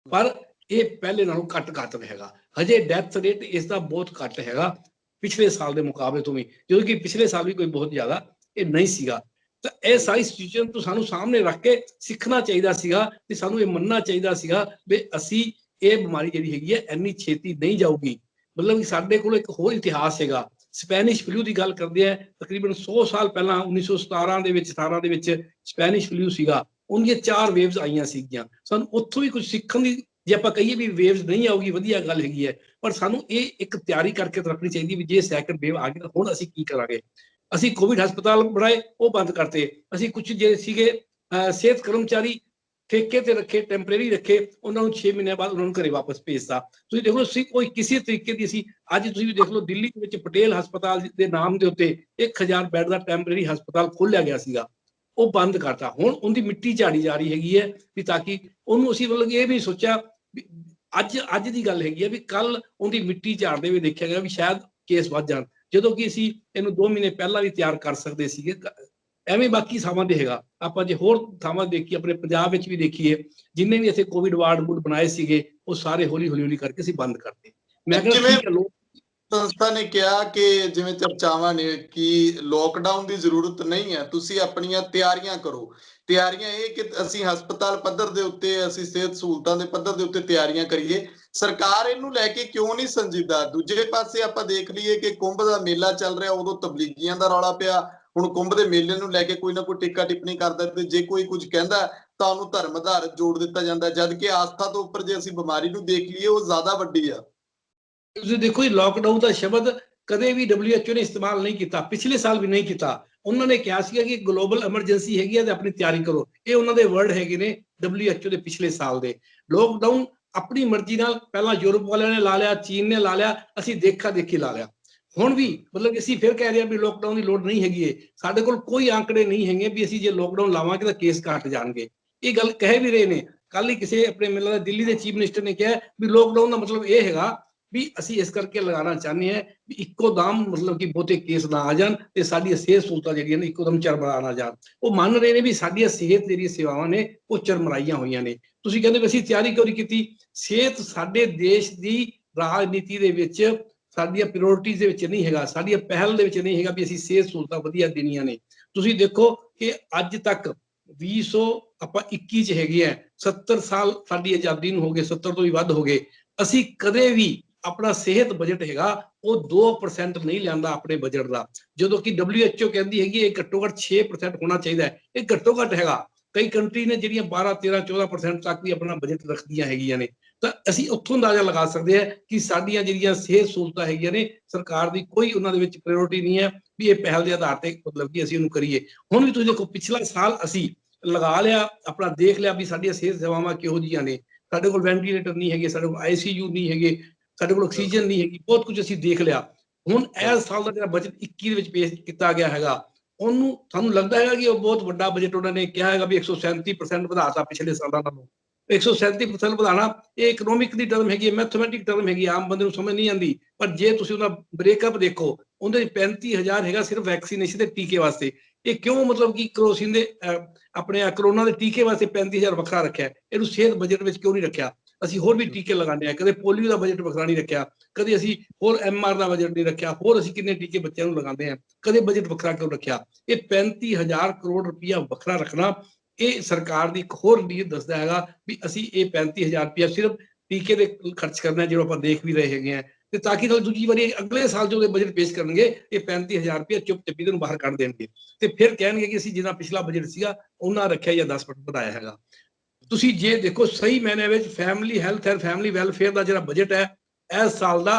[SPEAKER 2] ਪਰ ਇਹ ਪਹਿਲੇ ਨਾਲੋਂ ਘੱਟ ਹੈਗਾ। ਹਜੇ ਡੈਥ ਰੇਟ ਇਸ ਦਾ ਬਹੁਤ ਘੱਟ ਹੈਗਾ ਪਿਛਲੇ ਸਾਲ ਦੇ ਮੁਕਾਬਲੇ ਤੋਂ ਵੀ, ਜਦੋਂ ਕਿ ਪਿਛਲੇ ਸਾਲ ਵੀ ਕੋਈ ਬਹੁਤ ਜ਼ਿਆਦਾ ਇਹ ਨਹੀਂ ਸੀਗਾ। ਤਾਂ ਇਹ ਸਾਰੀ ਸਿਚੁਏਸ਼ਨ ਤੋਂ ਸਾਨੂੰ ਸਾਹਮਣੇ ਰੱਖ ਕੇ ਸਿੱਖਣਾ ਚਾਹੀਦਾ ਸੀਗਾ ਤੇ ਸਾਨੂੰ ਇਹ ਮੰਨਣਾ ਚਾਹੀਦਾ ਸੀਗਾ ਵੀ ਅਸੀਂ ਇਹ ਬਿਮਾਰੀ ਜਿਹੜੀ ਹੈਗੀ ਹੈ ਇੰਨੀ ਛੇਤੀ ਨਹੀਂ ਜਾਊਗੀ। ਮਤਲਬ ਕਿ ਸਾਡੇ ਕੋਲ ਇੱਕ ਹੋਰ ਇਤਿਹਾਸ ਹੈਗਾ, ਸਪੈਨਿਸ਼ ਫਲੂ ਦੀ ਗੱਲ ਕਰਦੇ ਆ, ਤਕਰੀਬਨ 100 ਸਾਲ ਪਹਿਲਾਂ 1917 ਦੇ ਵਿੱਚ 18 ਦੇ ਵਿੱਚ ਸਪੈਨਿਸ਼ ਫਲੂ ਸੀਗਾ, ਉਹਦੀਆਂ 4 ਵੇਵਸ ਆਈਆਂ ਸੀਗੀਆਂ। ਸਾਨੂੰ ਉੱਥੋਂ ਵੀ ਕੁਝ ਸਿੱਖਣ ਦੀ, ਜੇ ਆਪਾਂ ਕਹੀਏ ਵੀ ਵੇਵਸ ਨਹੀਂ ਆਊਗੀ ਵਧੀਆ ਗੱਲ ਹੈਗੀ ਹੈ, ਪਰ ਸਾਨੂੰ ਇਹ ਇੱਕ ਤਿਆਰੀ ਕਰਕੇ ਰੱਖਣੀ ਚਾਹੀਦੀ ਵੀ ਜੇ ਸੈਕੰਡ ਵੇਵ ਆ ਗਈ ਤਾਂ ਹੁਣ ਅਸੀਂ ਕੀ ਕਰਾਂਗੇ। ਅਸੀਂ ਕੋਵਿਡ ਹਸਪਤਾਲ ਬਣਾਏ, ਉਹ ਬੰਦ ਕਰਤੇ। ਅਸੀਂ ਕੁਝ ਜੇ ਸੀਗੇ ਸਿਹਤ ਕਰਮਚਾਰੀ ਠੇਕੇ ਤੇ ਰੱਖੇ, ਟੈਂਪਰੇਰੀ ਰੱਖੇ, ਉਹਨਾਂ ਨੂੰ 6 ਮਹੀਨਿਆਂ ਬਾਅਦ ਉਹਨਾਂ ਨੂੰ ਘਰੇ ਵਾਪਸ ਭੇਜਤਾ। ਤੁਸੀਂ ਦੇਖ ਲਓ ਅਸੀਂ ਕੋਈ ਕਿਸੇ ਤਰੀਕੇ ਦੀ ਅਸੀਂ ਅੱਜ ਤੁਸੀਂ ਵੀ ਦੇਖ ਲਓ ਦਿੱਲੀ ਵਿੱਚ ਪਟੇਲ ਹਸਪਤਾਲ ਦੇ ਨਾਮ ਦੇ ਉੱਤੇ 1000 ਬੈੱਡ ਦਾ ਟੈਂਪਰੇਰੀ ਹਸਪਤਾਲ ਖੋਲਿਆ ਗਿਆ ਸੀਗਾ, ਉਹ ਬੰਦ ਕਰਤਾ। ਹੁਣ ਉਹਦੀ ਮਿੱਟੀ ਝਾੜੀ ਜਾ ਰਹੀ ਹੈਗੀ ਹੈ ਵੀ ਤਾਂ ਕਿ ਉਹਨੂੰ ਅਸੀਂ ਮਤਲਬ ਇਹ ਵੀ ਸੋਚਿਆ ਵੀ ਅੱਜ ਦੀ ਗੱਲ ਹੈਗੀ ਹੈ ਵੀ ਕੱਲ ਉਹਦੀ ਮਿੱਟੀ ਝਾੜਦੇ ਹੋਏ ਦੇਖਿਆ ਗਿਆ ਵੀ ਸ਼ਾਇਦ ਕੇਸ ਵੱਧ ਜਾਣ, ਜਦੋਂ ਕਿ ਅਸੀਂ ਇਹਨੂੰ 2 ਮਹੀਨੇ ਪਹਿਲਾਂ ਵੀ ਤਿਆਰ ਕਰ ਸਕਦੇ ਸੀਗੇ। ਐਵੇਂ ਬਾਕੀ ਥਾਵਾਂ ਤੇ ਹੈਗਾ। ਆਪਾਂ ਜੇ ਹੋਰ ਥਾਵਾਂ ਦੇਖੀਏ, ਆਪਣੇ ਪੰਜਾਬ ਵਿੱਚ ਵੀ ਦੇਖੀਏ, ਜਿੰਨੇ ਵੀ ਇੱਥੇ ਕੋਵਿਡ ਵਾਰਡ ਬਣਾਏ ਸੀਗੇ ਉਹ ਸਾਰੇ ਹੌਲੀ ਕਰਕੇ ਅਸੀਂ ਬੰਦ ਕਰਤੇ। ਮੈਂ ਕਹਿੰਦਾ ਠੀਕ ਹੈ, ਲੋਕ
[SPEAKER 1] ਸੰਸਥਾ ਨੇ ਕਿਹਾ ਕਿ ਜਿਵੇਂ ਚਰਚਾਵਾਂ ਨੇ ਕਿ ਲੋਕਡਾਊਨ ਦੀ ਜ਼ਰੂਰਤ ਨਹੀਂ ਹੈ, ਤੁਸੀਂ ਆਪਣੀਆਂ ਤਿਆਰੀਆਂ ਕਰੋ। ਤਿਆਰੀਆਂ ਇਹ ਕਿ ਅਸੀਂ ਹਸਪਤਾਲ ਪੱਧਰ ਦੇ ਉੱਤੇ, ਅਸੀਂ ਸਿਹਤ ਸਹੂਲਤਾਂ ਦੇ ਪੱਧਰ ਦੇ ਉੱਤੇ ਤਿਆਰੀਆਂ ਕਰੀਏ। ਸਰਕਾਰ ਇਹਨੂੰ ਲੈ ਕੇ ਕਿਉਂ ਨਹੀਂ ਸੰਜੀਦਾ? ਦੂਜੇ ਪਾਸੇ ਆਪਾਂ ਦੇਖ ਲਈਏ ਕਿ ਕੁੰਭ ਦਾ ਮੇਲਾ ਚੱਲ ਰਿਹਾ, ਉਦੋਂ ਤਬਲੀਗੀਆਂ ਦਾ ਰੌਲਾ ਪਿਆ। ਹੁਣ ਕੁੰਭ ਦੇ ਮੇਲੇ ਨੂੰ ਲੈ ਕੇ ਕੋਈ ਨਾ ਕੋਈ ਟਿੱਕਾ ਟਿੱਪਣੀ ਕਰਦਾ ਤੇ ਜੇ ਕੋਈ ਕੁਝ ਕਹਿੰਦਾ ਤਾਂ ਉਹਨੂੰ ਧਰਮ ਆਧਾਰਿਤ ਜੋੜ ਦਿੱਤਾ ਜਾਂਦਾ, ਜਦ ਕਿ ਆਸਥਾ ਤੋਂ ਉੱਪਰ ਜੇ ਅਸੀਂ ਬਿਮਾਰੀ ਨੂੰ ਦੇਖ ਲਈਏ ਉਹ ਜ਼ਿਆਦਾ ਵੱਡੀ ਆ।
[SPEAKER 2] ਤੁਸੀਂ ਦੇਖੋ ਜੀ, ਲਾਕਡਾਊਨ ਦਾ ਸ਼ਬਦ ਕਦੇ ਵੀ WHO ਨੇ ਇਸਤੇਮਾਲ ਨਹੀਂ ਕੀਤਾ, ਪਿਛਲੇ ਸਾਲ ਵੀ ਨਹੀਂ ਕੀਤਾ। ਉਹਨਾਂ ਨੇ ਕਿਹਾ ਸੀਗਾ ਕਿ ਗਲੋਬਲ ਐਮਰਜੈਂਸੀ ਹੈਗੀ ਹੈ ਤੇ ਆਪਣੀ ਤਿਆਰੀ ਕਰੋ, ਇਹ ਉਹਨਾਂ ਦੇ ਵਰਡ ਹੈਗੇ ਨੇ WHO ਦੇ ਪਿਛਲੇ ਸਾਲ ਦੇ। ਲੋਕਡਾਊਨ ਆਪਣੀ ਮਰਜ਼ੀ ਨਾਲ ਪਹਿਲਾਂ ਯੂਰਪ ਵਾਲਿਆਂ ਨੇ ਲਾ ਲਿਆ, ਚੀਨ ਨੇ ਲਾ ਲਿਆ, ਅਸੀਂ ਦੇਖਾ ਦੇਖੀ ਲਾ ਲਿਆ। ਹੁਣ ਵੀ ਮਤਲਬ ਅਸੀਂ ਫਿਰ ਕਹਿ ਰਹੇ ਹਾਂ ਵੀ ਲੋਕਡਾਊਨ ਦੀ ਲੋੜ ਨਹੀਂ ਹੈਗੀ ਹੈ। ਸਾਡੇ ਕੋਲ ਕੋਈ ਆંકੜੇ ਨਹੀਂ ਹੈਗੇ ਵੀ ਅਸੀਂ ਜੇ ਲੋਕਡਾਊਨ ਲਾਵਾਂਗੇ ਤਾਂ ਕੇਸ ਘਟ ਜਾਣਗੇ। ਇਹ ਗੱਲ ਕਹਿ ਵੀ ਰਹੇ ਨੇ। ਕੱਲ ਹੀ ਕਿਸੇ ਆਪਣੇ ਮੈਨੂੰ ਲੱਗਦਾ ਦਿੱਲੀ ਦੇ ਚੀਫ ਮਿਨਿਸਟਰ ਨੇ ਕਿਹਾ ਵੀ ਲੋਕਡਾਊਨ ਦਾ ਮਤਲਬ ਇਹ ਹੈਗਾ ਵੀ ਅਸੀਂ ਇਸ ਕਰਕੇ ਲਗਾਉਣਾ ਚਾਹੁੰਦੇ ਹਾਂ ਵੀ ਇੱਕੋ ਦਮ ਮਤਲਬ ਕਿ ਬਹੁਤੇ ਕੇਸ ਨਾ ਆ ਜਾਣ ਤੇ ਸਾਡੀਆਂ ਸਿਹਤ ਸਹੂਲਤਾਂ ਜਿਹੜੀਆਂ ਨੇ ਇੱਕੋ ਦਮ ਚਰਮਰਾ ਨਾ ਜਾਣ। ਉਹ ਮੰਨ ਰਹੇ ਨੇ ਵੀ ਸਾਡੀਆਂ ਸਿਹਤ ਜਿਹੜੀਆਂ ਸੇਵਾਵਾਂ ਨੇ ਉਹ ਚਰਮਰਾਈਆਂ ਹੋਈਆਂ ਨੇ। ਤੁਸੀਂ ਕਹਿੰਦੇ ਵੀ ਅਸੀਂ ਤਿਆਰੀ ਕਿਉਂ ਨਹੀਂ ਕੀਤੀ? ਸਿਹਤ ਸਾਡੇ ਦੇਸ਼ ਦੀ ਰਾਜਨੀਤੀ ਦੇ ਵਿੱਚ, ਸਾਡੀਆਂ ਪ੍ਰਾਇੋਰਟੀਜ਼ ਦੇ ਵਿੱਚ ਨਹੀਂ ਹੈਗਾ, ਸਾਡੀਆਂ ਪਹਿਲ ਦੇ ਵਿੱਚ ਨਹੀਂ ਹੈਗਾ ਵੀ ਅਸੀਂ ਸਿਹਤ ਸਹੂਲਤਾਂ ਵਧੀਆ ਦੇਣੀਆਂ ਨੇ। ਤੁਸੀਂ ਦੇਖੋ ਕਿ ਅੱਜ ਤੱਕ 2021 ਚ ਹੈਗੇ ਆ, 70 ਸਾਲ ਸਾਡੀ ਆਜ਼ਾਦੀ ਨੂੰ ਹੋ ਗਏ, 70 ਤੋਂ ਵੀ ਵੱਧ ਹੋ ਗਏ, ਅਸੀਂ ਕਦੇ ਵੀ ਆਪਣਾ ਸਿਹਤ ਬਜਟ ਹੈਗਾ ਉਹ 2% ਨਹੀਂ ਲਿਆਂਦਾ ਆਪਣੇ ਬਜਟ ਦਾ, ਜਦੋਂ ਕਿ WHO ਕਹਿੰਦੀ ਹੈਗੀ ਇਹ ਘੱਟੋ ਘੱਟ 6% ਹੋਣਾ ਚਾਹੀਦਾ ਹੈ। ਇਹ ਘੱਟੋ ਘੱਟ ਹੈਗਾ। ਕਈ ਕੰਟਰੀ ਨੇ ਜਿਹੜੀਆਂ 12, 13, 14% ਤੱਕ ਵੀ ਆਪਣਾ ਬਜਟ ਰੱਖਦੀਆਂ ਹੈਗੀਆਂ ਨੇ। ਤਾਂ ਅਸੀਂ ਉੱਥੋਂ ਅੰਦਾਜ਼ਾ ਲਗਾ ਸਕਦੇ ਹਾਂ ਕਿ ਸਾਡੀਆਂ ਜਿਹੜੀਆਂ ਸਿਹਤ ਸਹੂਲਤਾਂ ਹੈਗੀਆਂ ਨੇ, ਸਰਕਾਰ ਦੀ ਕੋਈ ਉਹਨਾਂ ਦੇ ਵਿੱਚ ਪ੍ਰਾਇੋਰਟੀ ਨਹੀਂ ਹੈ ਵੀ ਇਹ ਪਹਿਲ ਦੇ ਆਧਾਰ ਤੇ ਮਤਲਬ ਕਿ ਅਸੀਂ ਉਹਨੂੰ ਕਰੀਏ। ਹੁਣ ਵੀ ਤੁਸੀਂ ਦੇਖੋ ਪਿਛਲਾ ਸਾਲ ਅਸੀਂ ਲਗਾ ਲਿਆ, ਆਪਣਾ ਦੇਖ ਲਿਆ ਵੀ ਸਾਡੀਆਂ ਸਿਹਤ ਸੇਵਾਵਾਂ ਕਿਹੋ ਜਿਹੀਆਂ ਨੇ। ਸਾਡੇ ਕੋਲ ਵੈਂਟੀਲੇਟਰ ਨਹੀਂ ਹੈਗੇ, ਸਾਡੇ ਕੋਲ ICU ਨਹੀਂ ਹੈਗੇ, ਸਾਡੇ ਕੋਲ ਆਕਸੀਜਨ ਨਹੀਂ ਹੈਗੀ, ਬਹੁਤ ਕੁਝ ਅਸੀਂ ਦੇਖ ਲਿਆ। ਹੁਣ ਇਸ ਸਾਲ ਦਾ ਜਿਹੜਾ ਬਜਟ 21 ਦੇ ਵਿੱਚ ਪੇਸ਼ ਕੀਤਾ ਗਿਆ ਹੈਗਾ, ਉਹਨੂੰ ਸਾਨੂੰ ਲੱਗਦਾ ਹੈਗਾ ਕਿ ਉਹ ਬਹੁਤ ਵੱਡਾ ਬਜਟ ਉਹਨਾਂ ਨੇ ਕਿਹਾ ਹੈਗਾ ਵੀ 137% ਵਧਾਤਾ ਪਿਛਲੇ ਸਾਲਾਂ ਨਾਲੋਂ। 137% ਵਧਾਣਾ ਇਹ ਇਕਨੋਮਿਕ ਦੀ ਟਰਮ ਹੈਗੀ, ਮੈਥਮੈਟਿਕ ਟਰਮ ਹੈਗੀ, ਆਮ ਬੰਦੇ ਨੂੰ ਸਮਝ ਨਹੀਂ ਆਉਂਦੀ। ਪਰ ਜੇ ਤੁਸੀਂ ਉਹਦਾ ਬ੍ਰੇਕਅਪ ਦੇਖੋ, ਉਹਦੇ 35,000 ਹੈਗਾ ਸਿਰਫ ਵੈਕਸੀਨੇਸ਼ਨ ਦੇ ਟੀਕੇ ਵਾਸਤੇ। ਇਹ ਕਿਉਂ ਮਤਲਬ ਕਿ ਕਰੋਸਿਨ ਦੇ ਆਪਣੇ ਕਰੋਨਾ ਦੇ ਟੀਕੇ ਵਾਸਤੇ 35,000 ਵੱਖਰਾ ਰੱਖਿਆ, ਇਹਨੂੰ ਸਿਹਤ ਬਜਟ ਵਿੱਚ ਕਿਉਂ ਨਹੀਂ ਰੱਖਿਆ? ਅਸੀਂ ਹੋਰ ਵੀ ਟੀਕੇ ਲਗਾਉਂਦੇ ਆ, ਕਦੇ ਪੋਲੀਓ ਦਾ ਬਜਟ ਵੱਖਰਾ ਨਹੀਂ ਰੱਖਿਆ, ਕਦੇ ਅਸੀਂ ਹੋਰ MR ਦਾ ਬਜਟ ਨਹੀਂ ਰੱਖਿਆ, ਹੋਰ ਅਸੀਂ ਕਿੰਨੇ ਟੀਕੇ ਬੱਚਿਆਂ ਨੂੰ ਲਗਾਉਂਦੇ ਆ, ਕਦੇ ਬਜਟ ਵੱਖਰਾ ਕਿਉਂ ਰੱਖਿਆ? ਇਹ 35,000 ਕਰੋੜ ਰੁਪਇਆ ਵੱਖਰਾ ਰੱਖਣਾ ਇਹ ਸਰਕਾਰ ਦੀ ਇੱਕ ਹੋਰ ਨੀਅਤ ਦੱਸਦਾ ਹੈਗਾ ਵੀ ਅਸੀਂ ਇਹ 35,000 ਰੁਪਇਆ ਸਿਰਫ ਟੀਕੇ ਦੇ ਖਰਚ ਕਰਨਾ, ਜਿਹੜਾ ਆਪਾਂ ਦੇਖ ਵੀ ਰਹੇ ਹੈਗੇ ਆ, ਤੇ ਤਾਂ ਕਿ ਦੂਜੀ ਵਾਰੀ ਅਗਲੇ ਸਾਲ ਜੋ ਬਜਟ ਪੇਸ਼ ਕਰਨਗੇ ਇਹ 35,000 ਰੁਪਇਆ ਚੁੱਪ ਚਾਪੀ ਨੂੰ ਬਾਹਰ ਕੱਢ ਦੇਣਗੇ ਤੇ ਫਿਰ ਕਹਿਣਗੇ ਕਿ ਅਸੀਂ ਜਿੰਨਾ ਪਿਛਲਾ ਬਜਟ ਸੀਗਾ ਉਹਨਾਂ ਰੱਖਿਆ ਜਾਂ 10% ਵਧਾਇਆ ਹੈਗਾ। ਤੁਸੀਂ ਜੇ ਦੇਖੋ ਸਹੀ ਮਾਇਨੇ ਵਿੱਚ family health and family welfare ਦਾ ਜਿਹੜਾ ਬਜਟ ਹੈ ਇਸ ਸਾਲ ਦਾ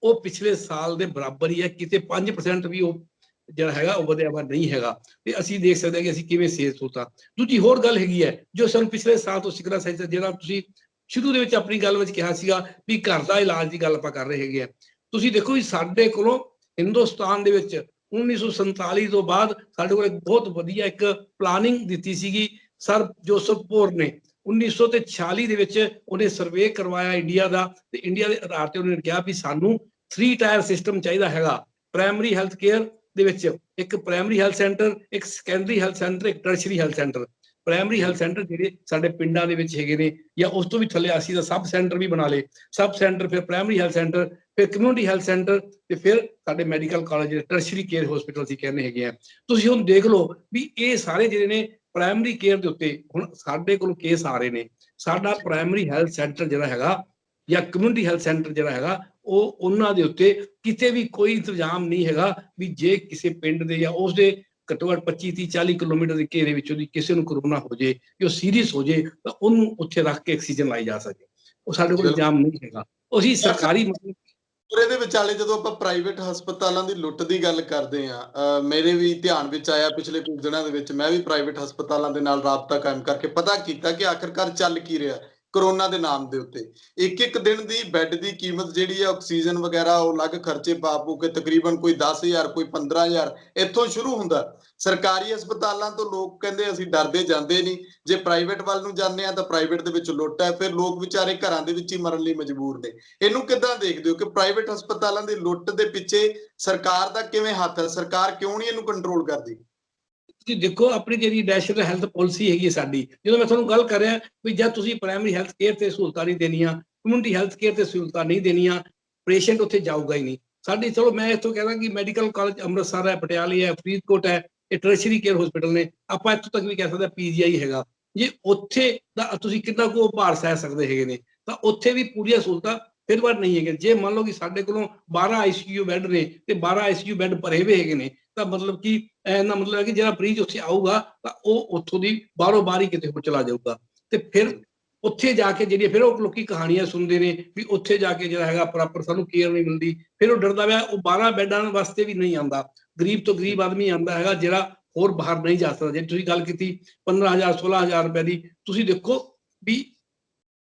[SPEAKER 2] ਉਹ ਪਿਛਲੇ ਸਾਲ ਦੇ ਬਰਾਬਰ ਹੀ ਹੈ, ਕਿਤੇ 5% ਵੀ ਉਹ ਜਿਹੜਾ ਹੈਗਾ ਉਹ ਵਧਿਆ ਵਾ ਨਹੀਂ ਹੈਗਾ। ਤੇ ਅਸੀਂ ਦੇਖ ਸਕਦੇ ਹਾਂ ਕਿ ਅਸੀਂ ਕਿਵੇਂ ਸੇਧ ਹੋਤਾ। ਦੂਜੀ ਹੋਰ ਗੱਲ ਹੈਗੀ ਹੈ ਜੋ ਸਾਨੂੰ ਪਿਛਲੇ ਸਾਲ ਤੋਂ ਸਿੱਖਣਾ ਚਾਹੀਦਾ, ਜਿਹੜਾ ਤੁਸੀਂ ਸ਼ੁਰੂ ਦੇ ਵਿੱਚ ਆਪਣੀ ਗੱਲ ਵਿੱਚ ਕਿਹਾ ਸੀਗਾ ਵੀ ਘਰ ਦਾ ਇਲਾਜ ਦੀ ਗੱਲ ਆਪਾਂ ਕਰ ਰਹੇ ਹੈਗੇ ਆ। ਤੁਸੀਂ ਦੇਖੋ ਵੀ ਸਾਡੇ ਕੋਲੋਂ ਹਿੰਦੁਸਤਾਨ ਦੇ ਵਿੱਚ 1947 ਤੋਂ ਬਾਅਦ ਸਾਡੇ ਕੋਲ ਇੱਕ ਬਹੁਤ ਵਧੀਆ ਇੱਕ ਪਲਾਨਿੰਗ ਦਿੱਤੀ ਸੀਗੀ ਸਰ ਜੋਸਫ ਪੋਰ ਨੇ। 1946 ਦੇ ਵਿੱਚ ਉਹਨੇ ਸਰਵੇ ਕਰਵਾਇਆ ਇੰਡੀਆ ਦਾ, ਤੇ ਇੰਡੀਆ ਦੇ ਆਧਾਰ ਤੇ ਉਹਨੇ ਕਿਹਾ ਵੀ ਸਾਨੂੰ 3 ਟਾਇਰ ਸਿਸਟਮ ਚਾਹੀਦਾ ਹੈਗਾ। ਪ੍ਰਾਇਮਰੀ ਹੈਲਥ ਕੇਅਰ ਦੇ ਵਿੱਚ ਇੱਕ ਪ੍ਰਾਇਮਰੀ ਹੈਲਥ ਸੈਂਟਰ, ਇੱਕ ਸੈਕੰਡਰੀ ਹੈਲਥ ਸੈਂਟਰ, ਇੱਕ tertiary health centre. Primary health centre ਜਿਹੜੇ ਸਾਡੇ ਪਿੰਡਾਂ ਦੇ ਵਿੱਚ ਹੈਗੇ ਨੇ ਜਾਂ ਉਸ ਤੋਂ ਵੀ ਥੱਲੇ ਅਸੀਂ ਦਾ ਸਬ ਸੈਂਟਰ ਵੀ ਬਣਾ ਲਏ, ਸਬ ਸੈਂਟਰ, ਫਿਰ ਪ੍ਰਾਇਮਰੀ ਹੈਲਥ ਸੈਂਟਰ, ਫਿਰ ਕਮਿਊਨਿਟੀ ਹੈਲਥ ਸੈਂਟਰ, ਤੇ ਫਿਰ ਸਾਡੇ medical college tertiary care hospital ਅਸੀਂ ਕਹਿੰਦੇ ਹੈਗੇ ਆ। ਤੁਸੀਂ ਹੁਣ ਦੇਖ ਲਓ ਵੀ ਇਹ ਸਾਰੇ ਜਿਹੜੇ ਨੇ ਪ੍ਰਾਇਮਰੀ ਕੇਅਰ ਦੇ ਉੱਤੇ ਹੁਣ ਸਾਡੇ ਕੋਲ ਕੇਸ ਆ ਰਹੇ ਨੇ। ਸਾਡਾ ਪ੍ਰਾਇਮਰੀ ਹੈਲਥ ਸੈਂਟਰ ਜਿਹੜਾ ਹੈਗਾ ਜਾਂ ਕਮਿਊਨਿਟੀ ਹੈਲਥ ਸੈਂਟਰ ਜਿਹੜਾ ਹੈਗਾ ਉਹ ਉਹਨਾਂ ਦੇ ਉੱਤੇ ਕਿਤੇ ਵੀ ਕੋਈ ਇੰਤਜ਼ਾਮ ਨਹੀਂ ਹੈਗਾ ਵੀ ਜੇ ਕਿਸੇ ਪਿੰਡ ਦੇ ਜਾਂ ਉਸ ਦੇ ਘੱਟੋ ਘੱਟ 25 30 40 ਕਿਲੋਮੀਟਰ ਦੇ ਘੇਰੇ ਵਿੱਚੋਂ ਦੀ ਕਿਸੇ ਨੂੰ ਕਰੋਨਾ ਹੋ ਜੇ, ਕਿ ਉਹ ਸੀਰੀਅਸ ਹੋ ਜੇ ਤਾਂ ਉਹਨੂੰ ਉੱਥੇ ਰੱਖ ਕੇ ਆਕਸੀਜਨ ਲਾਈ ਜਾ ਸਕੇ। ਉਹ ਸਾਡੇ ਕੋਲ ਇੰਤਜ਼ਾਮ ਨਹੀਂ ਹੈਗਾ। ਅਸੀਂ ਸਰਕਾਰੀ
[SPEAKER 1] ਇਹਦੇ ਵਿਚਾਲੇ ਜਦੋਂ ਆਪਾਂ ਪ੍ਰਾਈਵੇਟ ਹਸਪਤਾਲਾਂ ਦੀ ਲੁੱਟ ਦੀ ਗੱਲ ਕਰਦੇ ਆ, ਮੇਰੇ ਵੀ ਧਿਆਨ ਵਿੱਚ ਆਇਆ ਪਿਛਲੇ ਕੁਝ ਦਿਨਾਂ ਦੇ ਵਿੱਚ ਮੈਂ ਵੀ ਪ੍ਰਾਈਵੇਟ ਹਸਪਤਾਲਾਂ ਦੇ ਨਾਲ ਰਾਬਤਾ ਕਾਇਮ ਕਰਕੇ ਪਤਾ ਕੀਤਾ ਕਿ ਆਖਿਰਕਾਰ ਚੱਲ ਕੀ ਰਿਹਾ ਕਰੋਨਾ ਦੇ ਨਾਮ ਦੇ ਉੱਤੇ। ਇੱਕ ਦਿਨ ਦੀ ਬੈੱਡ ਦੀ ਕੀਮਤ ਜਿਹੜੀ ਹੈ ਆਕਸੀਜਨ ਵਗੈਰਾ ਉਹ ਅਲੱਗ ਖਰਚੇ ਪਾ ਪੂ ਕੇ ਤਕਰੀਬਨ ਕੋਈ 10,000 ਕੋਈ 15,000 ਇੱਥੋਂ ਸ਼ੁਰੂ ਹੁੰਦਾ। ਸਰਕਾਰੀ ਹਸਪਤਾਲਾਂ ਤੋਂ ਲੋਕ ਕਹਿੰਦੇ ਅਸੀਂ ਡਰਦੇ ਜਾਂਦੇ ਨਹੀਂ, ਜੇ ਪ੍ਰਾਈਵੇਟ ਵੱਲ ਨੂੰ ਜਾਂਦੇ ਆ ਤਾਂ ਪ੍ਰਾਈਵੇਟ ਦੇ ਵਿੱਚ ਲੁੱਟ ਹੈ, ਫਿਰ ਲੋਕ ਵਿਚਾਰੇ ਘਰਾਂ ਦੇ ਵਿੱਚ ਹੀ ਮਰਨ ਲਈ ਮਜਬੂਰ ਨੇ। ਇਹਨੂੰ ਕਿੱਦਾਂ ਦੇਖਦੇ ਹੋ ਕਿ ਪ੍ਰਾਈਵੇਟ ਹਸਪਤਾਲਾਂ ਦੀ ਲੁੱਟ ਦੇ ਪਿੱਛੇ ਸਰਕਾਰ ਦਾ ਕਿਵੇਂ ਹੱਥ ਹੈ? ਸਰਕਾਰ ਕਿਉਂ ਨਹੀਂ ਇਹਨੂੰ ਕੰਟਰੋਲ ਕਰਦੀ?
[SPEAKER 2] ਤੁਸੀਂ ਦੇਖੋ ਆਪਣੀ ਜਿਹੜੀ ਨੈਸ਼ਨਲ ਹੈਲਥ ਪਾਲਿਸੀ ਹੈਗੀ ਸਾਡੀ, ਜਦੋਂ ਮੈਂ ਤੁਹਾਨੂੰ ਗੱਲ ਕਰ ਰਿਹਾ ਵੀ ਜਦ ਤੁਸੀਂ ਪ੍ਰਾਇਮਰੀ ਹੈਲਥ ਕੇਅਰ ਤੇ ਸਹੂਲਤਾਂ ਨਹੀਂ ਦੇਣੀਆਂ, ਕਮਿਊਨਿਟੀ ਹੈਲਥ ਕੇਅਰ ਤੇ ਸਹੂਲਤਾਂ ਨਹੀਂ ਦੇਣੀਆਂ, ਪੇਸ਼ੈਂਟ ਉੱਥੇ ਜਾਊਗਾ ਹੀ ਨਹੀਂ। ਸਾਡੀ ਚਲੋ ਮੈਂ ਇੱਥੋਂ ਕਹਿੰਦਾ ਕਿ ਮੈਡੀਕਲ ਕਾਲਜ ਅੰਮ੍ਰਿਤਸਰ ਹੈ, ਪਟਿਆਲੇ ਹੈ, ਫਰੀਦਕੋਟ ਹੈ, ਇਹ ਟਰਸ਼ਰੀ ਕੇਅਰ ਹਸਪੀਟਲ ਨੇ। ਆਪਾਂ ਇੱਥੋਂ ਤੱਕ ਵੀ ਕਹਿ ਸਕਦੇ PGI ਹੈਗਾ। ਜੇ ਉੱਥੇ ਦਾ ਤੁਸੀਂ ਕਿੰਨਾ ਕੁ ਭਾਰ ਸਹਿ ਸਕਦੇ ਹੈਗੇ ਨੇ, ਤਾਂ ਉੱਥੇ ਵੀ ਪੂਰੀਆਂ ਸਹੂਲਤਾਂ ਫਿਰ ਵਾਰ ਨਹੀਂ ਹੈਗੀਆਂ। ਜੇ ਮੰਨ ਲਓ ਕਿ ਸਾਡੇ ਕੋਲੋਂ 12 ICU ਬੈੱਡ ਨੇ ਤੇ 12 ICU ਬੈੱਡ ਭਰੇ ਹੋਏ ਹੈਗੇ ਨੇ, ਤਾਂ ਮਤਲਬ ਕਿ ਇਹਦਾ ਮਤਲਬ ਹੈ ਕਿ ਜਿਹੜਾ ਮਰੀਜ਼ ਉੱਥੇ ਆਊਗਾ ਤਾਂ ਉਹ ਉੱਥੋਂ ਦੀ ਬਾਹਰੋਂ ਬਾਹਰ ਹੀ ਕਿਤੇ ਹੋਰ ਚਲਾ ਜਾਊਗਾ। ਤੇ ਫਿਰ ਉੱਥੇ ਜਾ ਕੇ ਜਿਹੜੀ ਫਿਰ ਉਹ ਲੋਕੀ ਕਹਾਣੀਆਂ ਸੁਣਦੇ ਨੇ ਵੀ ਉੱਥੇ ਜਾ ਕੇ ਜਿਹੜਾ ਹੈਗਾ ਪ੍ਰੋਪਰ ਸਾਨੂੰ ਕੇਅਰ ਨਹੀਂ ਮਿਲਦੀ। ਫਿਰ ਉਹ ਡਰਦਾ ਪਿਆ, ਉਹ 12 ਬੈੱਡਾਂ ਵਾਸਤੇ ਵੀ ਨਹੀਂ ਆਉਂਦਾ। ਗਰੀਬ ਤੋਂ ਗਰੀਬ ਆਦਮੀ ਆਉਂਦਾ ਹੈਗਾ ਜਿਹੜਾ ਹੋਰ ਬਾਹਰ ਨਹੀਂ ਜਾ ਸਕਦਾ। ਜੇ ਤੁਸੀਂ ਗੱਲ ਕੀਤੀ 15,000 16,000 ਰੁਪਏ ਦੀ, ਤੁਸੀਂ ਦੇਖੋ ਵੀ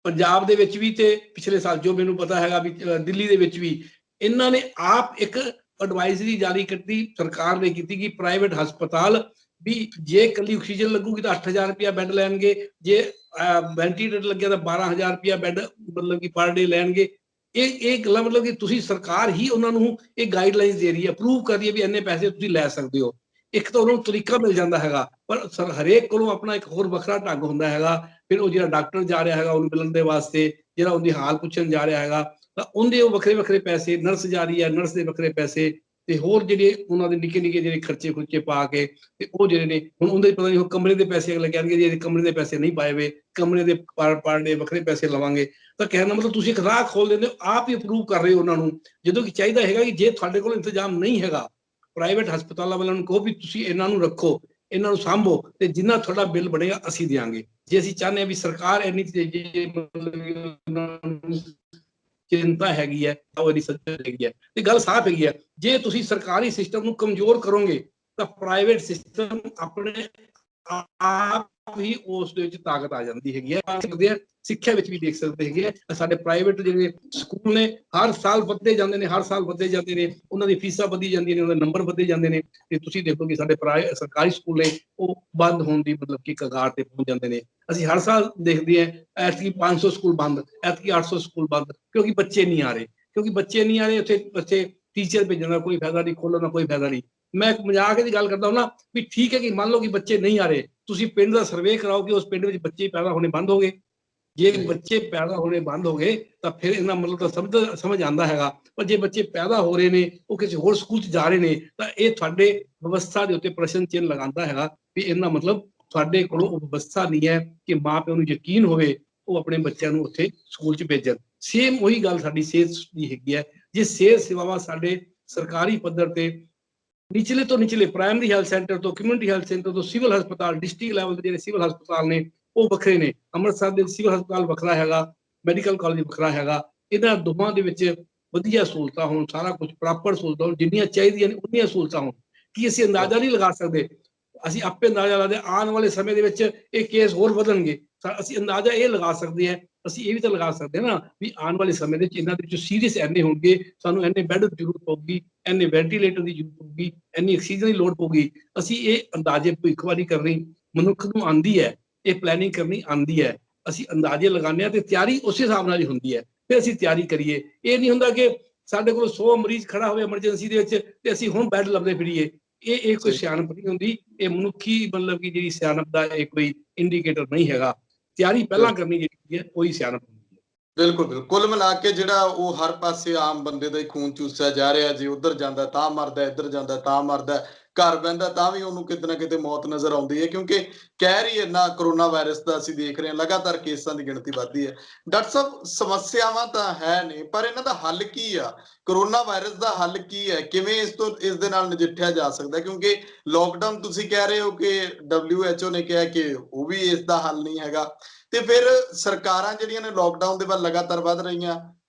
[SPEAKER 2] ਪੰਜਾਬ ਦੇ ਵਿੱਚ ਵੀ ਤੇ ਪਿਛਲੇ ਸਾਲ ਜੋ ਮੈਨੂੰ ਪਤਾ ਹੈਗਾ ਵੀ ਦਿੱਲੀ ਦੇ ਵਿੱਚ ਵੀ ਇਹਨਾਂ ਨੇ ਆਪ ਇੱਕ ਐਡਵਾਈਜ਼ਰੀ ਜਾਰੀ ਕੀਤੀ, ਸਰਕਾਰ ਨੇ ਕੀਤੀ ਕਿ ਪ੍ਰਾਈਵੇਟ ਹਸਪਤਾਲ ਵੀ ਜੇ ਕੱਲੀ ਆਕਸੀਜਨ ਲੱਗੂਗੀ ਤਾਂ 8,000 ਰੁਪਇਆ ਬੈੱਡ ਲੈਣਗੇ, ਜੇ ਵੈਂਟੀਲੇਟਰ ਲੱਗਿਆ ਤਾਂ 12,000 ਰੁਪਇਆ ਬੈੱਡ ਮਤਲਬ ਕਿ ਪਰ ਡੇ ਲੈਣਗੇ। ਇਹ ਗੱਲਾਂ ਮਤਲਬ ਕਿ ਤੁਸੀਂ ਸਰਕਾਰ ਹੀ ਉਹਨਾਂ ਨੂੰ ਇਹ ਗਾਈਡਲਾਈਨਸ ਦੇ ਰਹੀ ਹੈ, ਅਪਰੂਵ ਕਰ ਰਹੀ ਹੈ ਵੀ ਇੰਨੇ ਪੈਸੇ ਤੁਸੀਂ ਲੈ ਸਕਦੇ ਹੋ। ਇੱਕ ਤਾਂ ਉਹਨਾਂ ਨੂੰ ਤਰੀਕਾ ਮਿਲ ਜਾਂਦਾ ਹੈਗਾ, ਪਰ ਹਰੇਕ ਕੋਲੋਂ ਆਪਣਾ ਇੱਕ ਹੋਰ ਵੱਖਰਾ ਢੰਗ ਹੁੰਦਾ ਹੈਗਾ। ਫਿਰ ਉਹ ਜਿਹੜਾ ਡਾਕਟਰ ਜਾ ਰਿਹਾ ਹੈਗਾ ਉਹਨੂੰ ਮਿਲਣ ਦੇ ਵਾਸਤੇ, ਜਿਹੜਾ ਉਹਦੀ ਹਾਲ ਪੁੱਛਣ ਜਾ ਰਿਹਾ ਹੈਗਾ ਤਾਂ ਉਹਦੇ ਉਹ ਵੱਖਰੇ ਵੱਖਰੇ ਪੈਸੇ, ਨਰਸ ਜਾ ਰਹੀ ਹੈ ਨਰਸ ਦੇ ਵੱਖਰੇ ਪੈਸੇ, ਤੇ ਹੋਰ ਜਿਹੜੇ ਉਹਨਾਂ ਦੇ ਨਿੱਕੇ ਨਿੱਕੇ ਜਿਹੜੇ ਖਰਚੇ ਖੁਰਚੇ ਪਾ ਕੇ ਤੇ ਉਹ ਜਿਹੜੇ ਨੇ ਹੁਣ ਉਹਦੇ ਪਤਾ ਨਹੀਂ ਉਹ ਕਮਰੇ ਦੇ ਪੈਸੇ ਅਗਲੇ ਕਹਿਣਗੇ ਜੇ ਕਮਰੇ ਦੇ ਪੈਸੇ ਨਹੀਂ ਪਾਏ ਹੋਏ, ਕਮਰੇ ਦੇ ਪਰ ਡੇ ਵੱਖਰੇ ਪੈਸੇ ਲਵਾਂਗੇ। ਤਾਂ ਕਹਿਣ ਦਾ ਮਤਲਬ ਤੁਸੀਂ ਇੱਕ ਰਾਹ ਖੋਲ ਦਿੰਦੇ ਹੋ, ਆਪ ਹੀ ਅਪਰੂਵ ਕਰ ਰਹੇ ਹੋ ਉਹਨਾਂ ਨੂੰ, ਜਦੋਂ ਕਿ ਚਾਹੀਦਾ ਹੈਗਾ ਕਿ ਜੇ ਤੁਹਾਡੇ ਕੋਲ ਇੰਤਜ਼ਾਮ ਨਹੀਂ ਹੈਗਾ ਪ੍ਰਾਈਵੇਟ ਹਸਪਤਾਲਾਂ ਵਾਲਿਆਂ ਨੂੰ ਕਹੋ ਵੀ ਤੁਸੀਂ ਇਹਨਾਂ ਨੂੰ ਰੱਖੋ, ਇਹਨਾਂ ਨੂੰ ਸਾਂਭੋ, ਤੇ ਜਿੰਨਾ ਤੁਹਾਡਾ ਬਿੱਲ ਬਣੇਗਾ ਅਸੀਂ ਦਿਆਂਗੇ। ਜੇ ਅਸੀਂ ਚਾਹੁੰਦੇ ਹਾਂ ਵੀ ਸਰਕਾਰ ਇੰਨੀ ਚਿੰਤਾ ਹੈਗੀ ਹੈ ਉਹ ਇਹਦੀ ਸੱਚ ਹੈਗੀ ਹੈ, ਤੇ ਗੱਲ ਸਾਫ਼ ਹੈਗੀ ਹੈ। ਜੇ ਤੁਸੀਂ ਸਰਕਾਰੀ ਸਿਸਟਮ ਨੂੰ ਕਮਜ਼ੋਰ ਕਰੋਗੇ ਤਾਂ ਪ੍ਰਾਈਵੇਟ ਸਿਸਟਮ ਆਪਣੇ ਆਪ ਹੀ ਉਸ ਦੇ ਵਿੱਚ ਤਾਕਤ ਆ ਜਾਂਦੀ ਹੈਗੀ ਹੈ। ਸਿੱਖਿਆ ਵਿੱਚ ਵੀ ਦੇਖ ਸਕਦੇ ਹੈਗੇ ਆ ਸਾਡੇ ਪ੍ਰਾਈਵੇਟ ਜਿਹੜੇ ਸਕੂਲ ਨੇ ਹਰ ਸਾਲ ਵੱਧਦੇ ਜਾਂਦੇ ਨੇ, ਹਰ ਸਾਲ ਵੱਧਦੇ ਜਾਂਦੇ ਨੇ, ਉਹਨਾਂ ਦੀ ਫੀਸਾਂ ਵਧੀ ਜਾਂਦੀਆਂ ਨੇ, ਉਹਨਾਂ ਦੇ ਨੰਬਰ ਵੱਧਦੇ ਜਾਂਦੇ ਨੇ। ਤੇ ਤੁਸੀਂ ਦੇਖੋ ਕਿ ਸਾਡੇ ਸਰਕਾਰੀ ਸਕੂਲ ਨੇ ਉਹ ਬੰਦ ਹੋਣ ਦੀ ਮਤਲਬ ਕਿ ਕਗਾਰ ਤੇ ਪਹੁੰਚ ਜਾਂਦੇ ਨੇ। ਅਸੀਂ ਹਰ ਸਾਲ ਦੇਖਦੇ ਹਾਂ ਐਤਕੀ 500 ਸਕੂਲ ਬੰਦ, ਐਤਕੀ 800 ਸਕੂਲ ਬੰਦ, ਕਿਉਂਕਿ ਬੱਚੇ ਨਹੀਂ ਆ ਰਹੇ। ਕਿਉਂਕਿ ਬੱਚੇ ਨਹੀਂ ਆ ਰਹੇ ਉੱਥੇ ਬੱਚੇ ਟੀਚਰ ਭੇਜਣ ਦਾ ਕੋਈ ਫਾਇਦਾ ਨਹੀਂ, ਖੋਲ੍ਹਣ ਦਾ ਕੋਈ ਫਾਇਦਾ ਨਹੀਂ। ਮੈਂ ਮਜ਼ਾਕ ਦੀ ਗੱਲ ਕਰਦਾ ਹਾਂ ਵੀ ਠੀਕ ਹੈ ਕਿ ਮੰਨ ਲਓ ਕਿ ਬੱਚੇ ਨਹੀਂ ਆ ਰਹੇ, ਤੁਸੀਂ ਪਿੰਡ ਦਾ ਸਰਵੇ ਕਰਾਓ ਕਿ ਉਸ ਪਿੰਡ ਵਿੱਚ ਬੱਚੇ ਪੈਦਾ ਹੋਣੇ ਬੰਦ ਹੋ ਗਏ। ਜੇ ਬੱਚੇ ਪੈਦਾ ਹੋਣੇ ਬੰਦ ਹੋ ਗਏ ਤਾਂ ਫਿਰ ਇਹਨਾਂ ਮਤਲਬ ਤਾਂ ਸਮਝ ਆਉਂਦਾ ਹੈਗਾ। ਪਰ ਜੇ ਬੱਚੇ ਪੈਦਾ ਹੋ ਰਹੇ ਨੇ, ਉਹ ਕਿਸੇ ਹੋਰ ਸਕੂਲ 'ਚ ਜਾ ਰਹੇ ਨੇ, ਤਾਂ ਇਹ ਤੁਹਾਡੇ ਵਿਵਸਥਾ ਦੇ ਉੱਤੇ ਪ੍ਰਸ਼ਨ ਚਿੰਨ੍ਹ ਲਗਾਉਂਦਾ ਹੈਗਾ ਵੀ ਇਹਨਾਂ ਮਤਲਬ ਤੁਹਾਡੇ ਕੋਲੋਂ ਉਹ ਵਿਵਸਥਾ ਨਹੀਂ ਹੈ ਕਿ ਮਾਂ ਪਿਓ ਨੂੰ ਯਕੀਨ ਹੋਵੇ ਉਹ ਆਪਣੇ ਬੱਚਿਆਂ ਨੂੰ ਉੱਥੇ ਸਕੂਲ 'ਚ ਭੇਜਣ। ਸੇਮ ਉਹੀ ਗੱਲ ਸਾਡੀ ਸਿਹਤ ਦੀ ਹੈਗੀ ਹੈ। ਜੇ ਸਿਹਤ ਸੇਵਾਵਾਂ ਸਾਡੇ ਸਰਕਾਰੀ ਪੱਧਰ ਤੇ ਨਿਚਲੇ ਤੋਂ ਨਿਚਲੇ ਪ੍ਰਾਇਮਰੀ ਹੈਲਥ ਸੈਂਟਰ ਤੋਂ, ਕਮਿਊਨਿਟੀ ਹੈਲਥ ਸੈਂਟਰ ਤੋਂ, ਸਿਵਲ ਹਸਪਤਾਲ, ਡਿਸਟ੍ਰਿਕਟ ਲੈਵਲ ਦੇ ਜਿਹੜੇ ਸਿਵਲ ਹਸਪਤਾਲ ਨੇ ਉਹ ਵੱਖਰੇ ਨੇ। ਅੰਮ੍ਰਿਤਸਰ ਦੇ ਸਿਵਲ ਹਸਪਤਾਲ ਵੱਖਰਾ ਹੈਗਾ, ਮੈਡੀਕਲ ਕਾਲਜ ਵੱਖਰਾ ਹੈਗਾ। ਇਹਨਾਂ ਦੋਵਾਂ ਦੇ ਵਿੱਚ ਵਧੀਆ ਸਹੂਲਤਾਂ ਹੋਣ, ਸਾਰਾ ਕੁਝ ਪ੍ਰੋਪਰ ਸਹੂਲਤਾਂ ਹੋਣ, ਜਿੰਨੀਆਂ ਚਾਹੀਦੀਆਂ ਨੇ ਉਨੀਆਂ ਸਹੂਲਤਾਂ ਹੋਣ। ਕੀ ਅਸੀਂ ਅੰਦਾਜ਼ਾ ਨਹੀਂ ਲਗਾ ਸਕਦੇ? ਅਸੀਂ ਆਪੇ ਅੰਦਾਜ਼ਾ ਲਾਦੇ ਆਉਣ ਵਾਲੇ ਸਮੇਂ ਦੇ ਵਿੱਚ ਇਹ ਕੇਸ ਹੋਰ ਵਧਣਗੇ। ਅਸੀਂ ਅੰਦਾਜ਼ਾ ਇਹ ਲਗਾ ਸਕਦੇ ਹਾਂ, ਅਸੀਂ ਇਹ ਵੀ ਤਾਂ ਲਗਾ ਸਕਦੇ ਹਾਂ ਨਾ ਵੀ ਆਉਣ ਵਾਲੇ ਸਮੇਂ ਦੇ ਵਿੱਚ ਇਹਨਾਂ ਦੇ ਵਿੱਚ ਸੀਰੀਅਸ ਐਨੇ ਹੋਣਗੇ, ਸਾਨੂੰ ਐਨੇ ਬੈੱਡ ਦੀ ਜ਼ਰੂਰਤ ਪਊਗੀ, ਐਨੇ ਵੈਂਟੀਲੇਟਰ ਦੀ ਜ਼ਰੂਰਤ ਪਊਗੀ, ਐਨੀ ਆਕਸੀਜਨ ਦੀ ਲੋੜ ਪਊਗੀ। ਅਸੀਂ ਇਹ ਅੰਦਾਜ਼ੇ ਭਵਿੱਖਬਾਣੀ ਕਰਨੀ ਮਨੁੱਖ ਨੂੰ ਆਉਂਦੀ ਹੈ, ਇਹ ਪਲੈਨਿੰਗ ਕਰਨੀ ਆਉਂਦੀ ਹੈ। ਅਸੀਂ ਅੰਦਾਜ਼ੇ ਲਗਾਉਂਦੇ ਹਾਂ ਤੇ ਤਿਆਰੀ ਉਸੇ ਹਿਸਾਬ ਨਾਲ ਹੀ ਹੁੰਦੀ ਹੈ। ਫਿਰ ਅਸੀਂ ਤਿਆਰੀ ਕਰੀਏ। ਇਹ ਨਹੀਂ ਹੁੰਦਾ ਕਿ ਸਾਡੇ ਕੋਲ 100 ਮਰੀਜ਼ ਖੜਾ ਹੋਵੇ ਐਮਰਜੈਂਸੀ ਦੇ ਵਿੱਚ ਤੇ ਅਸੀਂ ਹੁਣ ਬੈੱਡ ਲੱਭਦੇ ਫਿਰੀਏ। ਇਹ ਕੋਈ ਸਿਆਣਪ ਨਹੀਂ ਹੁੰਦੀ। ਇਹ ਮਨੁੱਖੀ ਮਤਲਬ ਕਿ ਜਿਹੜੀ ਸਿਆਣਪ ਦਾ ਇਹ ਕੋਈ ਇੰਡੀਕੇਟਰ ਨਹੀਂ ਹੈਗਾ। ਤਿਆਰੀ ਪਹਿਲਾਂ ਕਰਨੀ ਜਿਹੜੀ ਹੈ ਉਹੀ ਸਿਆਣਪ ਹੁੰਦੀ ਹੈ।
[SPEAKER 1] ਬਿਲਕੁਲ ਬਿਲਕੁਲ। ਕੁੱਲ ਮਿਲਾ ਕੇ ਜਿਹੜਾ ਉਹ ਹਰ ਪਾਸੇ ਆਮ ਬੰਦੇ ਦਾ ਹੀ ਖੂਨ ਚੂਸਿਆ ਜਾ ਰਿਹਾ। ਜੇ ਉੱਧਰ ਜਾਂਦਾ ਤਾਂ ਮਰਦਾ, ਇੱਧਰ ਜਾਂਦਾ ਤਾਂ ਮਰਦਾ, ਘਰ ਬਹਿੰਦਾ ਤਾਂ ਵੀ ਉਹਨੂੰ ਕਿਤੇ ਨਾ ਕਿਤੇ ਮੌਤ ਨਜ਼ਰ ਆਉਂਦੀ ਹੈ। ਕਿਉਂਕਿ ਕਹਿਰ ਹੀ ਇੰਨਾ ਕਰੋਨਾ ਵਾਇਰਸ ਦਾ ਅਸੀਂ ਦੇਖ ਰਹੇ ਹਾਂ, ਲਗਾਤਾਰ ਕੇਸਾਂ ਦੀ ਗਿਣਤੀ ਵੱਧਦੀ ਹੈ। ਡਾਕਟਰ ਸਾਹਿਬ, ਸਮੱਸਿਆਵਾਂ ਤਾਂ ਹੈ ਨੇ, ਪਰ ਇਹਨਾਂ ਦਾ ਹੱਲ ਕੀ ਆ? ਕਰੋਨਾ ਵਾਇਰਸ ਦਾ ਹੱਲ ਕੀ ਹੈ? ਕਿਵੇਂ ਇਸ ਦੇ ਨਾਲ ਨਜਿੱਠਿਆ ਜਾ ਸਕਦਾ? ਕਿਉਂਕਿ ਲੋਕਡਾਊਨ ਤੁਸੀਂ ਕਹਿ ਰਹੇ ਹੋ ਕਿ WHO ਨੇ ਕਿਹਾ ਕਿ ਉਹ ਵੀ ਇਸ ਦਾ ਹੱਲ ਨਹੀਂ ਹੈਗਾ। ਤੇ ਫਿਰ ਸਰਕਾਰਾਂ ਜਿਹੜੀਆਂ ਨੇ ਲੋਕਡਾਊਨ ਦੇ ਵੱਲ ਲਗਾਤਾਰ ਵੱਧ ਰਹੀਆਂ।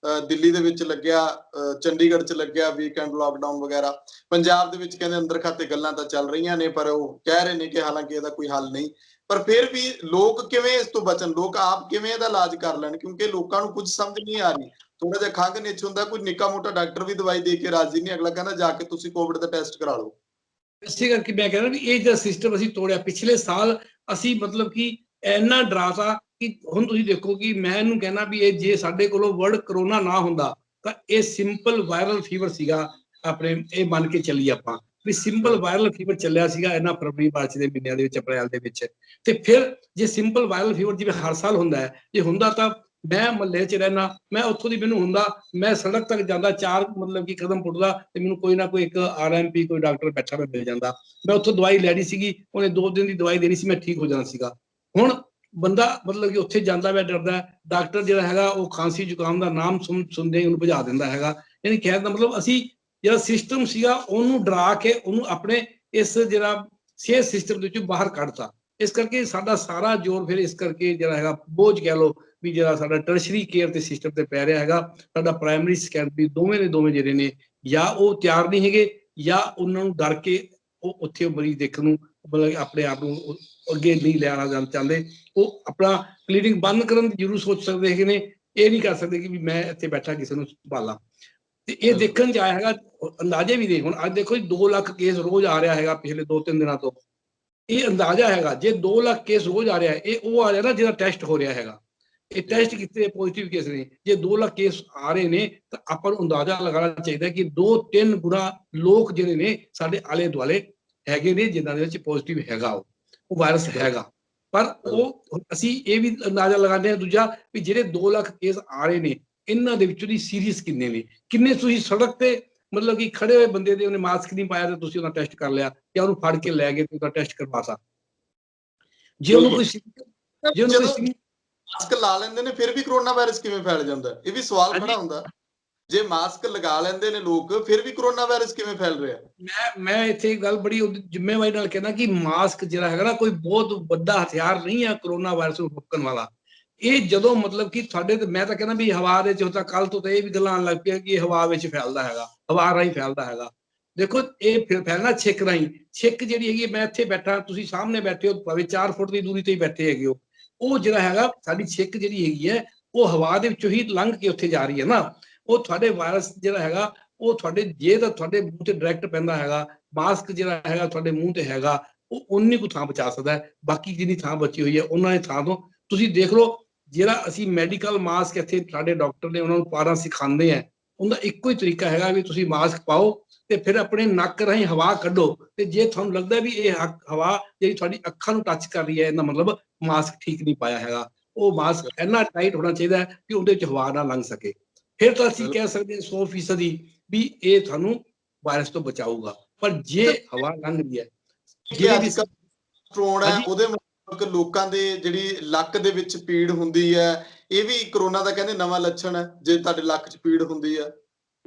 [SPEAKER 1] ਦਿੱਲੀ ਦੇ ਵਿੱਚ ਲੱਗਿਆ, ਚੰਡੀਗੜ੍ਹ 'ਚ ਲੱਗਿਆ ਵੀਕਐਂਡ ਲੋਕਡਾਊਨ ਵਗੈਰਾ। ਪੰਜਾਬ ਦੇ ਵਿੱਚ ਕਹਿੰਦੇ ਅੰਦਰ ਖਾਤੇ ਗੱਲਾਂ ਤਾਂ ਚੱਲ ਰਹੀਆਂ ਨੇ, ਪਰ ਉਹ ਕਹਿ ਰਹੇ ਨੇ ਕਿ ਹਾਲਾਂਕਿ ਇਹਦਾ ਕੋਈ ਹੱਲ ਨਹੀਂ। ਪਰ ਫਿਰ ਵੀ ਲੋਕ ਕਿਵੇਂ ਇਸ ਤੋਂ ਬਚਣ? ਲੋਕ ਆਪ ਕਿਵੇਂ ਇਹਦਾ ਇਲਾਜ ਕਰ ਲੈਣ? ਕਿਉਂਕਿ ਲੋਕਾਂ ਨੂੰ ਕੁਝ ਸਮਝ ਨਹੀਂ ਆ ਰਹੀ। ਥੋੜਾ ਜਿਹਾ ਖੰਘ ਨਿੱਛ ਹੁੰਦਾ, ਕੋਈ ਨਿੱਕਾ ਮੋਟਾ ਡਾਕਟਰ ਵੀ ਦਵਾਈ ਦੇ ਕੇ ਰਾਜੀ ਨਹੀਂ। ਅਗਲਾ ਕਹਿੰਦਾ ਜਾ ਕੇ ਤੁਸੀਂ ਕੋਵਿਡ ਦਾ ਟੈਸਟ ਕਰਾ ਲਓ।
[SPEAKER 2] ਇਸੇ ਕਰਕੇ ਮੈਂ ਕਹਿੰਦਾ ਵੀ ਇਹ ਜਿਹੜਾ ਸਿਸਟਮ ਅਸੀਂ ਤੋੜਿਆ ਪਿਛਲੇ ਸਾਲ, ਅਸੀਂ ਮਤਲਬ ਕਿ ਇੰਨਾ ਡਰਾਤਾ ਕਿ ਹੁਣ ਤੁਸੀਂ ਦੇਖੋ ਕਿ ਮੈਂ ਇਹਨੂੰ ਕਹਿਣਾ ਵੀ ਇਹ ਜੇ ਸਾਡੇ ਕੋਲੋਂ ਵਰਡ ਕਰੋਨਾ ਨਾ ਹੁੰਦਾ ਤਾਂ ਇਹ ਸਿੰਪਲ ਵਾਇਰਲ ਫੀਵਰ ਸੀਗਾ। ਆਪਣੇ ਇਹ ਮੰਨ ਕੇ ਚੱਲੀਏ ਆਪਾਂ ਵੀ ਸਿੰਪਲ ਵਾਇਰਲ ਫੀਵਰ ਚੱਲਿਆ ਸੀਗਾ ਇਹਨਾਂ ਫਰਵਰੀ ਮਾਰਚ ਦੇ ਮਹੀਨਿਆਂ ਦੇ ਵਿੱਚ, ਅਪ੍ਰੈਲ ਦੇ ਵਿੱਚ। ਤੇ ਫਿਰ ਜੇ ਸਿੰਪਲ ਵਾਇਰਲ ਫੀਵਰ ਜਿਵੇਂ ਹਰ ਸਾਲ ਹੁੰਦਾ ਹੈ, ਜੇ ਹੁੰਦਾ ਤਾਂ ਮੈਂ ਮਹੱਲੇ 'ਚ ਰਹਿਣਾ, ਮੈਂ ਉੱਥੋਂ ਦੀ ਮੈਨੂੰ ਹੁੰਦਾ, ਮੈਂ ਸੜਕ ਤੱਕ ਜਾਂਦਾ, 4 ਮਤਲਬ ਕਿ ਕਦਮ ਪੁੱਟਦਾ ਤੇ ਮੈਨੂੰ ਕੋਈ ਨਾ ਕੋਈ ਇੱਕ RMP ਕੋਈ ਡਾਕਟਰ ਬੈਠਾ ਮੈਂ ਮਿਲ ਜਾਂਦਾ। ਮੈਂ ਉੱਥੋਂ ਦਵਾਈ ਲੈਣੀ ਸੀਗੀ, ਉਹਨੇ 2 ਦਿਨ ਦੀ ਦਵਾਈ ਦੇਣੀ ਸੀ, ਮੈਂ ਠੀਕ ਹੋ ਜਾਣਾ ਸੀਗਾ। ਹੁਣ ਬੰਦਾ ਮਤਲਬ ਕਿ ਉੱਥੇ ਜਾਂਦਾ ਵੈ ਡਰਦਾ। ਡਾਕਟਰ ਜਿਹੜਾ ਹੈਗਾ ਉਹ ਖਾਂਸੀ ਜ਼ੁਕਾਮ ਦਾ ਨਾਮ ਸੁਣਦੇ ਉਹਨੂੰ ਭਜਾ ਦਿੰਦਾ ਹੈਗਾ। ਯਾਨੀ ਕਹਿਣ ਦਾ ਮਤਲਬ ਅਸੀਂ ਜਿਹੜਾ ਸਿਸਟਮ ਸੀਗਾ ਉਹਨੂੰ ਡਰਾ ਕੇ ਉਹਨੂੰ ਆਪਣੇ ਇਸ ਜਿਹੜਾ ਸਿਹਤ ਸਿਸਟਮ ਦੇ ਵਿੱਚੋਂ ਬਾਹਰ ਕੱਢਤਾ। ਇਸ ਕਰਕੇ ਸਾਡਾ ਸਾਰਾ ਜ਼ੋਰ ਫਿਰ ਇਸ ਕਰਕੇ ਜਿਹੜਾ ਹੈਗਾ ਬੋਝ ਕਹਿ ਲਓ ਵੀ ਜਿਹੜਾ ਸਾਡਾ ਟਰਸ਼ਰੀ ਕੇਅਰ ਦੇ ਸਿਸਟਮ ਤੇ ਪੈ ਰਿਹਾ ਹੈਗਾ। ਸਾਡਾ ਪ੍ਰਾਇਮਰੀ ਸੈਕੰਡਰੀ ਦੋਵੇਂ ਜਿਹੜੇ ਨੇ ਜਾਂ ਉਹ ਤਿਆਰ ਨਹੀਂ ਹੈਗੇ ਜਾਂ ਉਹਨਾਂ ਨੂੰ ਡਰ ਕੇ ਉਹ ਉੱਥੇ ਮਰੀਜ਼ ਦੇਖਣ ਨੂੰ ਮਤਲਬ ਆਪਣੇ ਆਪ ਨੂੰ ਅੱਗੇ ਨਹੀਂ ਲੈਣਾ ਚਾਹੁੰਦੇ। ਉਹ ਆਪਣਾ ਕਲੀਨਿਕ ਬੰਦ ਕਰਨ ਦੀ ਜ਼ਰੂਰ ਸੋਚ ਸਕਦੇ ਹੈਗੇ ਨੇ। ਇਹ ਨਹੀਂ ਕਰ ਸਕਦੇ ਕਿ ਵੀ ਮੈਂ ਇੱਥੇ ਬੈਠਾ ਕਿਸੇ ਨੂੰ ਸੰਭਾਲਾਂ। ਤੇ ਇਹ ਦੇਖਣ 'ਚ ਆਇਆ ਹੈਗਾ, ਅੰਦਾਜ਼ੇ ਵੀ ਨੇ। ਹੁਣ ਅੱਜ ਦੇਖੋ ਜੀ 2 ਲੱਖ ਕੇਸ ਰੋਜ਼ ਆ ਰਿਹਾ ਹੈਗਾ ਪਿਛਲੇ 2-3 ਦਿਨਾਂ ਤੋਂ। ਇਹ ਅੰਦਾਜ਼ਾ ਹੈਗਾ ਜੇ 2 ਲੱਖ ਕੇਸ ਰੋਜ਼ ਆ ਰਿਹਾ, ਇਹ ਉਹ ਆ ਰਿਹਾ ਨਾ ਜਿਹਦਾ ਟੈਸਟ ਹੋ ਰਿਹਾ ਹੈਗਾ। ਇਹ ਟੈਸਟ ਕੀਤੇ ਪੋਜ਼ਿਟਿਵ ਕੇਸ ਨੇ। ਜੇ 2 ਲੱਖ ਕੇਸ ਆ ਰਹੇ ਨੇ ਤਾਂ ਆਪਾਂ ਨੂੰ ਅੰਦਾਜ਼ਾ ਲਗਾਉਣਾ ਚਾਹੀਦਾ ਕਿ 2-3 ਗੁਣਾ ਲੋਕ ਜਿਹੜੇ ਨੇ ਸਾਡੇ ਆਲੇ ਦੁਆਲੇ ਹੈਗੇ ਨੇ ਜਿਨ੍ਹਾਂ ਦੇ ਵਿੱਚ ਪੋਜ਼ਿਟਿਵ ਹੈਗਾ ਉਹ ਵਾਇਰਸ ਹੈਗਾ। ਪਰ ਉਹ ਅਸੀਂ ਇਹ ਵੀ ਅੰਦਾਜ਼ਾ ਲਗਾਉਂਦੇ ਹਾਂ ਦੂਜਾ ਵੀ ਜਿਹੜੇ 2 ਲੱਖ ਕੇਸ ਆ ਰਹੇ ਨੇ ਇਹਨਾਂ ਦੇ ਵਿੱਚੋਂ ਦੀ ਸੀਰੀਅਸ ਕਿੰਨੇ ਨੇ? ਕਿੰਨੇ ਤੁਸੀਂ ਸੜਕ ਤੇ ਮਤਲਬ ਕਿ ਖੜੇ ਹੋਏ ਬੰਦੇ ਦੇ ਉਹਨੇ ਮਾਸਕ ਨਹੀਂ ਪਾਇਆ ਤੇ ਤੁਸੀਂ ਉਹਦਾ ਟੈਸਟ ਕਰ ਲਿਆ ਜਾਂ ਉਹਨੂੰ ਫੜ ਕੇ ਲੈ ਗਏ ਤੇ ਉਹਦਾ ਟੈਸਟ ਕਰਵਾਤਾ। ਜੇ ਉਹਨੂੰ ਕੋਈ
[SPEAKER 1] ਮਾਸਕ ਲਾ ਲੈਂਦੇ ਨੇ ਫਿਰ ਵੀ ਕਰੋਨਾ ਵਾਇਰਸ ਕਿਵੇਂ ਫੈਲ ਜਾਂਦਾ? ਇਹ ਵੀ ਸਵਾਲ ਖੜਾ ਹੁੰਦਾ। ਜੇ ਮਾਸਕ ਲਗਾ ਲੈਂਦੇ ਨੇ ਲੋਕ ਫਿਰ ਵੀ ਕਰੋਨਾ ਵਾਇਰਸ ਕਿਵੇਂ ਫੈਲ ਰਿਹਾ?
[SPEAKER 2] ਮੈਂ ਇੱਥੇ ਗੱਲ ਬੜੀ ਜ਼ਿੰਮੇਵਾਰੀ ਨਾਲ ਕਹਿੰਦਾ ਕਿ ਮਾਸਕ ਜਿਹੜਾ ਹੈਗਾ ਨਾ ਕੋਈ ਬਹੁਤ ਵੱਡਾ ਹਥਿਆਰ ਨਹੀਂ ਹੈ ਕਰੋਨਾ ਵਾਇਰਸ ਨੂੰ ਰੋਕਣ ਵਾਲਾ। ਇਹ ਜਦੋਂ ਮਤਲਬ ਕਿ ਸਾਡੇ ਤੇ ਮੈਂ ਤਾਂ ਕਹਿੰਦਾ ਵੀ ਹਵਾ ਦੇ ਵਿੱਚ ਤਾਂ ਕੱਲ ਤੋਂ ਤਾਂ ਇਹ ਵੀ ਗੱਲਾਂ ਆਉਣ ਲੱਗ ਪਈਆਂ ਕਿ ਇਹ ਹਵਾ ਵਿੱਚ ਫੈਲਦਾ ਹੈਗਾ, ਹਵਾ ਰਾਹੀਂ ਫੈਲਦਾ ਹੈਗਾ। ਦੇਖੋ ਇਹ ਫੈਲਣਾ ਛਿੱਕ ਰਾਹੀਂ। ਛਿੱਕ ਜਿਹੜੀ ਹੈਗੀ ਮੈਂ ਇੱਥੇ ਬੈਠਾ, ਤੁਸੀਂ ਸਾਹਮਣੇ ਬੈਠੇ ਹੋ, ਭਾਵੇਂ 4 ਫੁੱਟ ਦੀ ਦੂਰੀ ਤੇ ਹੀ ਬੈਠੇ ਹੈਗੇ ਹੋ। ਉਹ ਜਿਹੜਾ ਹੈਗਾ ਸਾਡੀ ਛਿੱਕ ਜਿਹੜੀ ਹੈਗੀ ਹੈ ਉਹ ਹਵਾ ਦੇ ਵਿੱਚੋਂ ਹੀ ਲੰਘ ਕੇ ਉੱਥੇ ਜਾ ਰਹੀ ਹੈ ਨਾ। ਉਹ ਤੁਹਾਡੇ ਵਾਇਰਸ ਜਿਹੜਾ ਹੈਗਾ ਉਹ ਤੁਹਾਡੇ ਜੇ ਤਾਂ ਤੁਹਾਡੇ ਮੂੰਹ ਤੇ ਡਾਇਰੈਕਟ ਪੈਂਦਾ ਹੈਗਾ, ਮਾਸਕ ਜਿਹੜਾ ਹੈਗਾ ਤੁਹਾਡੇ ਮੂੰਹ ਤੇ ਹੈਗਾ, ਉਹ ਉਨੀ ਕੁ ਥਾਂ ਬਚਾ ਸਕਦਾ ਹੈ। ਬਾਕੀ ਜਿੰਨੀ ਥਾਂ ਬਚੀ ਹੋਈ ਹੈ ਉਹਨਾਂ ਦੀ ਥਾਂ ਤੋਂ ਤੁਸੀਂ ਦੇਖ ਲਓ। ਜਿਹੜਾ ਅਸੀਂ ਮੈਡੀਕਲ ਮਾਸਕ ਇੱਥੇ ਸਾਡੇ ਡਾਕਟਰ ਨੇ ਉਹਨਾਂ ਨੂੰ ਪਾਣਾ ਸਿਖਾਉਂਦੇ ਆ, ਉਹਦਾ ਇੱਕੋ ਹੀ ਤਰੀਕਾ ਹੈਗਾ ਵੀ ਤੁਸੀਂ ਮਾਸਕ ਪਾਓ ਤੇ ਫਿਰ ਆਪਣੇ ਨੱਕ ਰਾਹੀਂ ਹਵਾ ਕੱਢੋ। ਤੇ ਜੇ ਤੁਹਾਨੂੰ ਲੱਗਦਾ ਵੀ ਇਹ ਹਵਾ ਜਿਹੜੀ ਤੁਹਾਡੀ ਅੱਖਾਂ ਨੂੰ ਟੱਚ ਕਰ ਰਹੀ ਹੈ ਇਹਦਾ ਮਤਲਬ ਮਾਸਕ ਠੀਕ ਨਹੀਂ ਪਾਇਆ ਹੈਗਾ। ਉਹ ਮਾਸਕ ਇੰਨਾ ਟਾਈਟ ਹੋਣਾ ਚਾਹੀਦਾ ਕਿ ਉਹਦੇ ਚ ਹਵਾ ਨਾ ਲੰਘ ਸਕੇ। ਫਿਰ ਤਾਂ ਅਸੀਂ ਕਹਿ ਸਕਦੇ ਹਾਂ 100% ਵੀ ਇਹ ਤੁਹਾਨੂੰ ਵਾਇਰਸ ਤੋਂ ਬਚਾਊਗਾ। ਪਰ ਜੇ ਹਵਾ ਲੰਘ ਰਹੀ ਹੈ
[SPEAKER 1] ਜਿਹੜੇ ਵੀ ਸਟ੍ਰੋਨ ਹੈ ਉਹਦੇ ਮੁਤਾਬਕ ਲੋਕਾਂ ਦੇ ਜਿਹੜੀ ਲੱਕ ਦੇ ਵਿੱਚ ਪੀੜ ਹੁੰਦੀ ਹੈ, ਇਹ ਵੀ ਕਰੋਨਾ ਦਾ ਕਹਿੰਦੇ ਨਵਾਂ ਲੱਛਣ ਹੈ, ਜੇ ਤੁਹਾਡੇ ਲੱਕ 'ਚ ਪੀੜ ਹੁੰਦੀ ਹੈ।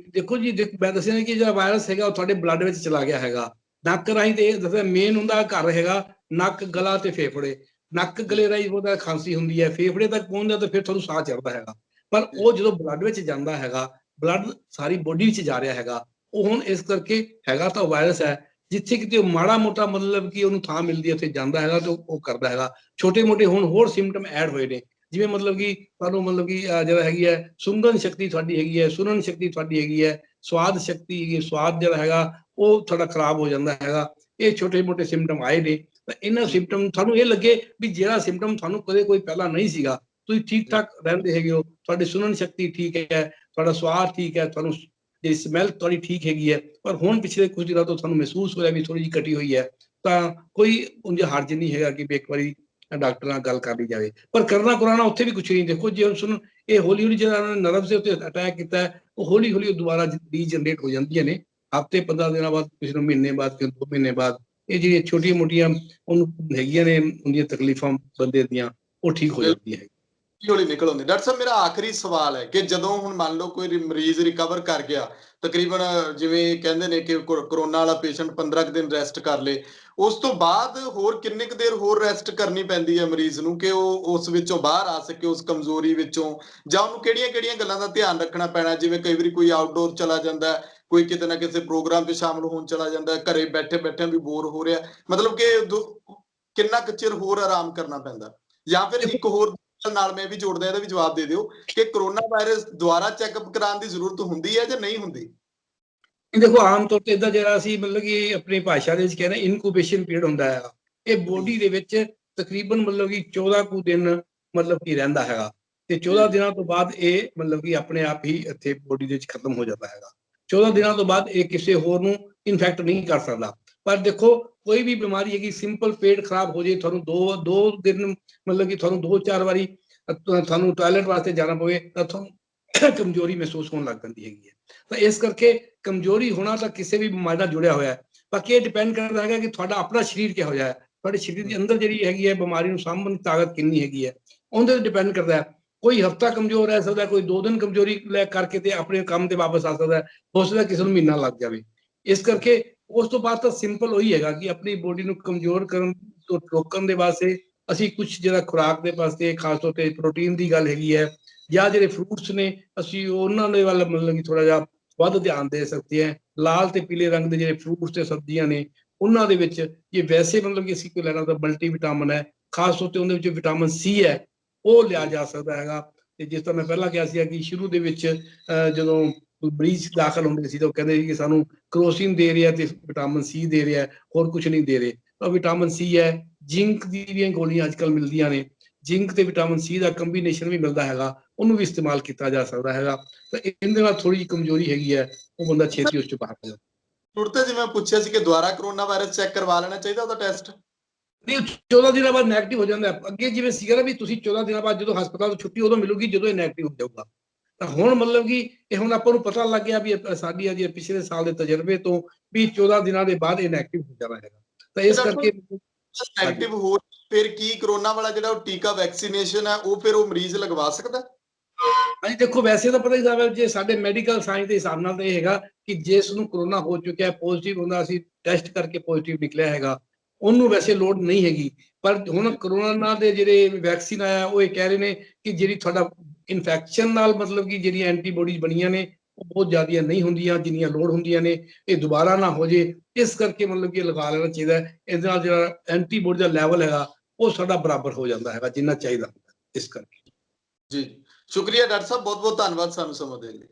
[SPEAKER 2] ਦੇਖੋ ਜੀ, ਮੈਂ ਦੱਸਿਆ ਕਿ ਜਿਹੜਾ ਵਾਇਰਸ ਹੈਗਾ ਉਹ ਤੁਹਾਡੇ ਬਲੱਡ ਵਿੱਚ ਚਲਾ ਗਿਆ ਹੈਗਾ। ਨੱਕ ਰਾਹੀਂ ਤੇ ਦੱਸਿਆ ਮੇਨ ਹੁੰਦਾ ਘਰ ਹੈਗਾ ਨੱਕ, ਗਲਾ ਤੇ ਫੇਫੜੇ। ਨੱਕ ਗਲੇ ਰਾਹੀਂ ਉਹਦਾ ਖਾਂਸੀ ਹੁੰਦੀ ਹੈ, ਫੇਫੜੇ ਤੱਕ ਪਹੁੰਚਦਾ ਤਾਂ ਫਿਰ ਤੁਹਾਨੂੰ ਸਾਹ ਚੜਦਾ ਹੈਗਾ। ਪਰ ਉਹ ਜਦੋਂ ਬਲੱਡ ਵਿੱਚ ਜਾਂਦਾ ਹੈਗਾ, ਬਲੱਡ ਸਾਰੀ ਬੋਡੀ ਵਿੱਚ ਜਾ ਰਿਹਾ ਹੈਗਾ, ਉਹ ਹੁਣ ਇਸ ਕਰਕੇ ਹੈਗਾ ਤਾਂ ਵਾਇਰਸ ਹੈ। ਜਿੱਥੇ ਕਿਤੇ ਮਾੜਾ ਮੋਟਾ ਮਤਲਬ ਕਿ ਉਹਨੂੰ ਥਾਂ ਮਿਲਦੀ ਹੈ ਉੱਥੇ ਜਾਂਦਾ ਹੈਗਾ ਤੇ ਉਹ ਕਰਦਾ ਹੈਗਾ। ਛੋਟੇ ਮੋਟੇ ਹੁਣ ਹੋਰ ਸਿੰਪਟਮ ਐਡ ਹੋਏ ਨੇ, ਜਿਵੇਂ ਮਤਲਬ ਕਿ ਤੁਹਾਨੂੰ ਮਤਲਬ ਕਿ ਜਿਹੜਾ ਹੈਗੀ ਹੈ ਸੁੰਘਣ ਸ਼ਕਤੀ ਤੁਹਾਡੀ ਹੈਗੀ ਹੈ, ਸੁਣਨ ਸ਼ਕਤੀ ਤੁਹਾਡੀ ਹੈਗੀ ਹੈ, ਸਵਾਦ ਸ਼ਕਤੀ ਹੈਗੀ, ਸਵਾਦ ਜਿਹੜਾ ਹੈਗਾ ਉਹ ਥੋੜਾ ਖਰਾਬ ਹੋ ਜਾਂਦਾ ਹੈਗਾ। ਇਹ ਛੋਟੇ ਮੋਟੇ ਸਿੰਪਟਮ ਆਏ ਨੇ। ਤਾਂ ਇਹਨਾਂ ਸਿੰਪਟਮ ਤੁਹਾਨੂੰ ਇਹ ਲੱਗੇ ਵੀ ਜਿਹੜਾ ਸਿੰਪਟਮ ਤੁਹਾਨੂੰ ਕਦੇ ਕੋਈ ਪਹਿਲਾਂ ਨਹੀਂ ਸੀਗਾ, ਤੁਸੀਂ ਠੀਕ ਠਾਕ ਰਹਿੰਦੇ ਹੈਗੇ ਹੋ, ਤੁਹਾਡੀ ਸੁਣਨ ਸ਼ਕਤੀ ਠੀਕ ਹੈ, ਤੁਹਾਡਾ ਸਵਾਦ ਠੀਕ ਹੈ, ਤੁਹਾਨੂੰ ਜਿਹੜੀ ਸਮੈਲ ਤੁਹਾਡੀ ਠੀਕ ਹੈਗੀ ਹੈ, ਪਰ ਹੁਣ ਪਿਛਲੇ ਕੁਝ ਦਿਨਾਂ ਤੋਂ ਤੁਹਾਨੂੰ ਮਹਿਸੂਸ ਹੋ ਰਿਹਾ ਵੀ ਥੋੜੀ ਜਿਹੀ ਘਟੀ ਹੋਈ ਹੈ, ਤਾਂ ਕੋਈ ਉਂਝ ਹਰਜ ਨਹੀਂ ਹੈਗਾ ਕਿ ਇੱਕ ਵਾਰੀ ਡਾਕਟਰ ਨਾਲ ਗੱਲ ਕਰ ਲਈ ਜਾਵੇ। ਪਰ ਕਰਨਾ ਕੁਰਾਨਾ ਉੱਥੇ ਵੀ ਕੁਛ ਨਹੀਂ। ਦੇਖੋ ਜੇ ਸੁਣ ਇਹ ਹੌਲੀ ਹੌਲੀ ਜਿਹੜਾ ਨਰਵ ਦੇ ਉੱਤੇ ਅਟੈਕ ਕੀਤਾ ਹੈ, ਉਹ ਹੌਲੀ ਹੌਲੀ ਦੁਬਾਰਾ ਰੀਜਨਰੇਟ ਹੋ ਜਾਂਦੀਆਂ ਨੇ, ਹਫ਼ਤੇ 15 ਦਿਨਾਂ ਬਾਅਦ, ਕਿਸੇ ਨੂੰ ਮਹੀਨੇ ਬਾਅਦ, ਕਿਸੇ ਨੂੰ 2 ਮਹੀਨੇ ਬਾਅਦ। ਇਹ ਜਿਹੜੀਆਂ ਛੋਟੀਆਂ ਮੋਟੀਆਂ ਉਹਨੂੰ ਹੈਗੀਆਂ ਨੇ ਉਹਦੀਆਂ ਤਕਲੀਫਾਂ ਬੰਦੇ ਦੀਆਂ, ਉਹ ਠੀਕ ਹੋ ਜਾਂਦੀਆਂ ਹੈ।
[SPEAKER 1] ਹੌਲੀ ਨਿਕਲ ਆਉਂਦੀ। ਡਾਕਟਰ ਸਾਹਿਬ ਮੇਰਾ ਆਖਰੀ ਸਵਾਲ ਹੈ ਕਿ ਜਦੋਂ ਹੁਣ ਮੰਨ ਲਓ ਕੋਈ ਮਰੀਜ਼ ਰਿਕਵਰ ਕਰ ਗਿਆ, ਤਕਰੀਬਨ ਜਿਵੇਂ ਕਹਿੰਦੇ ਨੇ ਕਿ ਕਰੋਨਾ ਵਾਲਾ ਪੇਸ਼ੈਂਟ 15 ਕੁ ਦਿਨ ਰੈਸਟ ਕਰ ਲੇ, ਉਸ ਤੋਂ ਬਾਅਦ ਹੋਰ ਕਿੰਨੇ ਕੁ ਦੇਰ ਹੋਰ ਰੈਸਟ ਕਰਨੀ ਪੈਂਦੀ ਹੈ ਮਰੀਜ਼ ਨੂੰ ਕਿ ਉਹ ਉਸ ਵਿੱਚੋਂ ਬਾਹਰ ਆ ਸਕੇ, ਉਸ ਕਮਜ਼ੋਰੀ ਵਿੱਚੋਂ? ਜਾਂ ਉਹਨੂੰ ਕਿਹੜੀਆਂ-ਕਿਹੜੀਆਂ ਗੱਲਾਂ ਦਾ ਧਿਆਨ ਰੱਖਣਾ ਪੈਣਾ? ਜਿਵੇਂ ਕਈ ਵਾਰੀ ਕੋਈ ਆਊਟਡੋਰ ਚਲਾ ਜਾਂਦਾ, ਕੋਈ ਕਿਤੇ ਨਾ ਕਿਸੇ ਪ੍ਰੋਗਰਾਮ 'ਚ ਸ਼ਾਮਲ ਹੋਣ ਚਲਾ ਜਾਂਦਾ, ਘਰੇ ਬੈਠੇ-ਬੈਠਿਆਂ ਵੀ ਬੋਰ ਹੋ ਰਿਹਾ, ਮਤਲਬ ਕਿ ਕਿੰਨਾ ਕੁ ਚਿਰ ਹੋਰ ਆਰਾਮ ਕਰਨਾ ਪੈਂਦਾ? ਜਾਂ ਫਿਰ ਇੱਕ ਹੋਰ ਨਾਲ ਮੈਂ ਵੀ ਜੋੜਦਾ, ਇਹਦਾ ਵੀ ਜਵਾਬ ਦੇ ਦਿਓ ਕਿ ਕਰੋਨਾ ਵਾਇਰਸ ਦੁਬਾਰਾ ਚੈੱਕਅਪ ਕਰਾਉਣ ਦੀ ਜ਼ਰੂਰਤ ਹੁੰਦੀ ਹੈ ਜਾਂ ਨਹੀਂ ਹੁੰਦੀ?
[SPEAKER 2] ਦੇਖੋ ਆਮ ਤੌਰ ਤੇ ਇਦਾਂ ਜਿਹੜਾ ਅਸੀਂ ਮਤਲਬ ਕਿ ਆਪਣੀ ਭਾਸ਼ਾ ਦੇ ਵਿੱਚ ਕਹਿੰਦੇ ਇਨਕੂਬੇਸ਼ਨ ਪੀਰੀਅਡ ਹੁੰਦਾ ਹੈਗਾ, ਇਹ ਬੋਡੀ ਦੇ ਵਿੱਚ ਤਕਰੀਬਨ ਮਤਲਬ ਕਿ 14 ਕੁ ਦਿਨ ਮਤਲਬ ਕਿ ਰਹਿੰਦਾ ਹੈਗਾ, ਤੇ 14 ਦਿਨਾਂ ਤੋਂ ਬਾਅਦ ਇਹ ਮਤਲਬ ਕਿ ਆਪਣੇ ਆਪ ਹੀ ਇੱਥੇ ਬੋਡੀ ਦੇ ਵਿੱਚ ਖਤਮ ਹੋ ਜਾਂਦਾ ਹੈਗਾ। 14 ਦਿਨਾਂ ਤੋਂ ਬਾਅਦ ਇਹ ਕਿਸੇ ਹੋਰ ਨੂੰ ਇਨਫੈਕਟ ਨਹੀਂ ਕਰ ਸਕਦਾ। ਪਰ ਦੇਖੋ ਕੋਈ ਵੀ ਬਿਮਾਰੀ ਹੈਗੀ, ਸਿੰਪਲ ਪੇਟ ਖਰਾਬ ਹੋ ਜੇ, ਤੁਹਾਨੂੰ ਦੋ ਦਿਨ ਮਤਲਬ ਕਿ ਤੁਹਾਨੂੰ 2-4 ਵਾਰੀ ਤੁਹਾਨੂੰ ਟਾਇਲਟ ਵਾਸਤੇ ਜਾਣਾ ਪਵੇ ਤਾਂ ਤੁਹਾਨੂੰ ਕਮਜ਼ੋਰੀ ਮਹਿਸੂਸ ਹੋਣ ਲੱਗ ਪੈਂਦੀ ਹੈਗੀ ਹੈ। ਤਾਂ ਇਸ ਕਰਕੇ ਕਮਜ਼ੋਰੀ ਹੋਣਾ ਤਾਂ ਕਿਸੇ ਵੀ ਬਿਮਾਰੀ ਨਾਲ ਜੁੜਿਆ ਹੋਇਆ ਹੈ। ਬਾਕੀ ਇਹ ਡਿਪੈਂਡ ਕਰਦਾ ਹੈਗਾ ਕਿ ਤੁਹਾਡਾ ਆਪਣਾ ਸਰੀਰ ਕਿਹੋ ਜਿਹਾ ਹੈ, ਤੁਹਾਡੇ ਸਰੀਰ ਦੇ ਅੰਦਰ ਜਿਹੜੀ ਹੈਗੀ ਹੈ ਬਿਮਾਰੀ ਨੂੰ ਸਾਂਭਣ ਦੀ ਤਾਕਤ ਕਿੰਨੀ ਹੈਗੀ ਹੈ, ਉਹਦੇ ਤੇ ਡਿਪੈਂਡ ਕਰਦਾ ਹੈ। ਕੋਈ ਹਫਤਾ ਕਮਜ਼ੋਰ ਰਹਿ ਸਕਦਾ, ਕੋਈ 2 ਦਿਨ ਕਮਜ਼ੋਰੀ ਲੈ ਕਰਕੇ ਤੇ ਆਪਣੇ ਕੰਮ ਤੇ ਵਾਪਸ ਆ ਸਕਦਾ, ਹੋ ਸਕਦਾ ਕਿਸੇ ਨੂੰ ਮਹੀਨਾ ਲੱਗ ਜਾਵੇ। ਇਸ ਕਰਕੇ ਉਸ ਤੋਂ ਬਾਅਦ ਤਾਂ ਸਿੰਪਲ ਉਹੀ ਹੈਗਾ ਕਿ ਆਪਣੀ ਬੋਡੀ ਨੂੰ ਕਮਜ਼ੋਰ ਕਰਨ ਤੋਂ ਰੋਕਣ ਦੇ ਵਾਸਤੇ ਅਸੀਂ ਕੁਝ ਜਿਹੜਾ ਖੁਰਾਕ ਦੇ ਵਾਸਤੇ ਖਾਸ ਤੌਰ ਤੇ ਪ੍ਰੋਟੀਨ ਦੀ ਗੱਲ ਹੈਗੀ ਹੈ, ਜਾਂ ਜਿਹੜੇ ਫਰੂਟਸ ਨੇ ਅਸੀਂ ਉਹਨਾਂ ਦੇ ਵੱਲ ਮਤਲਬ ਕਿ ਥੋੜਾ ਜਿਹਾ ਵੱਧ ਧਿਆਨ ਦੇ ਸਕਦੇ ਹਾਂ। ਲਾਲ ਤੇ ਪੀਲੇ ਰੰਗ ਦੇ ਜਿਹੜੇ ਫਰੂਟਸ ਤੇ ਸਬਜ਼ੀਆਂ ਨੇ ਉਹਨਾਂ ਦੇ ਵਿੱਚ ਜੇ ਵੈਸੇ ਮਤਲਬ ਕਿ ਅਸੀਂ ਕੋਈ ਲੈਣਾ ਤਾਂ ਮਲਟੀ ਵਿਟਾਮਿਨ ਹੈ, ਖਾਸ ਤੌਰ ਤੇ ਉਹਦੇ ਵਿੱਚ ਵਿਟਾਮਿਨ ਸੀ ਹੈ, ਉਹ ਲਿਆ ਜਾ ਸਕਦਾ ਹੈਗਾ। ਤੇ ਜਿਸ ਤਰ੍ਹਾਂ ਮੈਂ ਪਹਿਲਾਂ ਕਿਹਾ ਸੀ ਕਿ ਸ਼ੁਰੂ ਦੇ ਵਿੱਚ ਜਦੋਂ ਮਰੀਜ਼ ਦਾਖਲ ਹੁੰਦੇ ਸੀ ਤਾਂ ਉਹ ਕਹਿੰਦੇ ਸੀ ਕਿ ਸਾਨੂੰ ਕਰੋਸਿਨ ਦੇ ਰਿਹਾ ਤੇ ਵਿਟਾਮਿਨ ਸੀ ਦੇ ਰਿਹਾ, ਹੋਰ ਕੁਝ ਨਹੀਂ ਦੇ ਰਹੇ। ਤਾਂ ਵਿਟਾਮਿਨ ਸੀ ਹੈ, ਜ਼ਿੰਕ ਦੀਆਂ ਗੋਲੀਆਂ ਅੱਜ ਕੱਲ੍ਹ ਮਿਲਦੀਆਂ ਨੇ, ਜ਼ਿੰਕ ਤੇ ਵਿਟਾਮਿਨ ਸੀ ਦਾ ਕੰਬੀਨੇਸ਼ਨ ਵੀ ਮਿਲਦਾ ਹੈਗਾ, ਉਹਨੂੰ ਵੀ ਇਸਤੇਮਾਲ ਕੀਤਾ ਜਾ ਸਕਦਾ ਹੈਗਾ। ਤਾਂ ਇਹਦੇ ਨਾਲ ਥੋੜੀ ਜਿਹੀ ਕਮਜ਼ੋਰੀ ਹੈਗੀ ਹੈ, ਉਹ ਬੰਦਾ ਛੇਤੀ ਉਸ ਚੋਂ ਬਾਹਰ ਆ ਜਾਂਦਾ।
[SPEAKER 1] ਤੁਰਤੇ ਜਿਵੇਂ ਪੁੱਛਿਆ ਸੀ ਕਿ ਦੁਬਾਰਾ ਕਰੋਨਾ ਵਾਇਰਸ ਚੈੱਕ ਕਰਵਾ ਲੈਣਾ ਚਾਹੀਦਾ ਉਹਦਾ ਟੈਸਟ?
[SPEAKER 2] ਨਹੀਂ, 14 ਦਿਨਾਂ ਬਾਅਦ ਨੈਗੇਟਿਵ ਹੋ ਜਾਂਦਾ। ਅੱਗੇ ਜਿਵੇਂ ਸੀਗਾ ਨਾ ਵੀ ਤੁਸੀਂ 14 ਦਿਨਾਂ ਬਾਅਦ ਜਦੋਂ ਹਸਪਤਾਲ ਤੋਂ ਛੁੱਟੀ ਉਦੋਂ ਮਿਲੂਗੀ ਜਦੋਂ ਇਹ ਨੈਗੇਟਿਵ ਹੋ ਜਾਊਗਾ। ਤਾਂ ਹੁਣ ਮਤਲਬ ਕਿ ਇਹ ਹੁਣ ਆਪਾਂ ਨੂੰ ਪਤਾ ਲੱਗ ਗਿਆ ਵੀ ਸਾਡੀ ਅਜੇ ਪਿਛਲੇ ਸਾਲ ਦੇ ਤਜਰਬੇ ਤੋਂ ਵੀ 14 ਦਿਨਾਂ ਦੇ ਬਾਅਦ ਇਹ ਨੈਗੇਟਿਵ ਹੋ ਜਾਣਾ ਹੈਗਾ। ਤਾਂ ਇਸ ਕਰਕੇ
[SPEAKER 1] ਨੈਗੇਟਿਵ ਹੋ ਫਿਰ ਕੀ ਕਰੋਨਾ ਵਾਲਾ ਜਿਹੜਾ ਉਹ ਟੀਕਾ ਵੈਕਸੀਨੇਸ਼ਨ ਹੈ ਉਹ ਫਿਰ ਉਹ ਮਰੀਜ਼ ਲਗਵਾ ਸਕਦਾ?
[SPEAKER 2] ਹਾਂਜੀ, ਦੇਖੋ ਵੈਸੇ ਤਾਂ ਪਤਾ ਹੀ ਸਾਹਿਬ ਜੇ ਸਾਡੇ ਮੈਡੀਕਲ ਸਾਇੰਸ ਦੇ ਹਿਸਾਬ ਨਾਲ ਤਾਂ ਇਹ ਹੈਗਾ ਕਿ ਜਿਸ ਨੂੰ ਕਰੋਨਾ ਹੋ ਚੁੱਕਿਆ, ਪੋਜ਼ਿਟਿਵ ਹੁੰਦਾ, ਅਸੀਂ ਟੈਸਟ ਕਰਕੇ ਪੋਜ਼ਿਟਿਵ ਨਿਕਲਿਆ ਹੈਗਾ, ਉਹਨੂੰ ਵੈਸੇ ਲੋੜ ਨਹੀਂ ਹੈਗੀ। ਪਰ ਹੁਣ ਕਰੋਨਾ ਦੇ ਜਿਹੜੇ ਵੈਕਸੀਨ ਆਇਆ ਉਹ ਇਹ ਕਹਿ ਰਹੇ ਨੇ ਕਿ ਜਿਹੜੀ ਤੁਹਾਡਾ ਇਨਫੈਕਸ਼ਨ ਨਾਲ ਮਤਲਬ ਕਿ ਜਿਹੜੀਆਂ ਐਂਟੀਬੋਡੀਜ਼ ਬਣੀਆਂ ਨੇ ਉਹ ਬਹੁਤ ਜ਼ਿਆਦੀਆਂ ਨਹੀਂ ਹੁੰਦੀਆਂ ਜਿੰਨੀਆਂ ਲੋੜ ਹੁੰਦੀਆਂ ਨੇ, ਇਹ ਦੁਬਾਰਾ ਨਾ ਹੋ ਜੇ, ਇਸ ਕਰਕੇ ਮਤਲਬ ਕਿ ਲਗਾ ਲੈਣਾ ਚਾਹੀਦਾ। ਇਹਦੇ ਨਾਲ ਜਿਹੜਾ ਐਂਟੀਬੋਡੀ ਦਾ ਲੈਵਲ ਹੈਗਾ ਉਹ ਸਾਡਾ ਬਰਾਬਰ ਹੋ ਜਾਂਦਾ ਹੈਗਾ ਜਿੰਨਾ ਚਾਹੀਦਾ, ਇਸ ਕਰਕੇ।
[SPEAKER 1] ਜੀ ਸ਼ੁਕਰੀਆ ਡਾਕਟਰ ਸਾਹਿਬ, ਬਹੁਤ ਬਹੁਤ ਧੰਨਵਾਦ ਸਾਨੂੰ ਸਮਾਂ ਦੇਣ ਲਈ।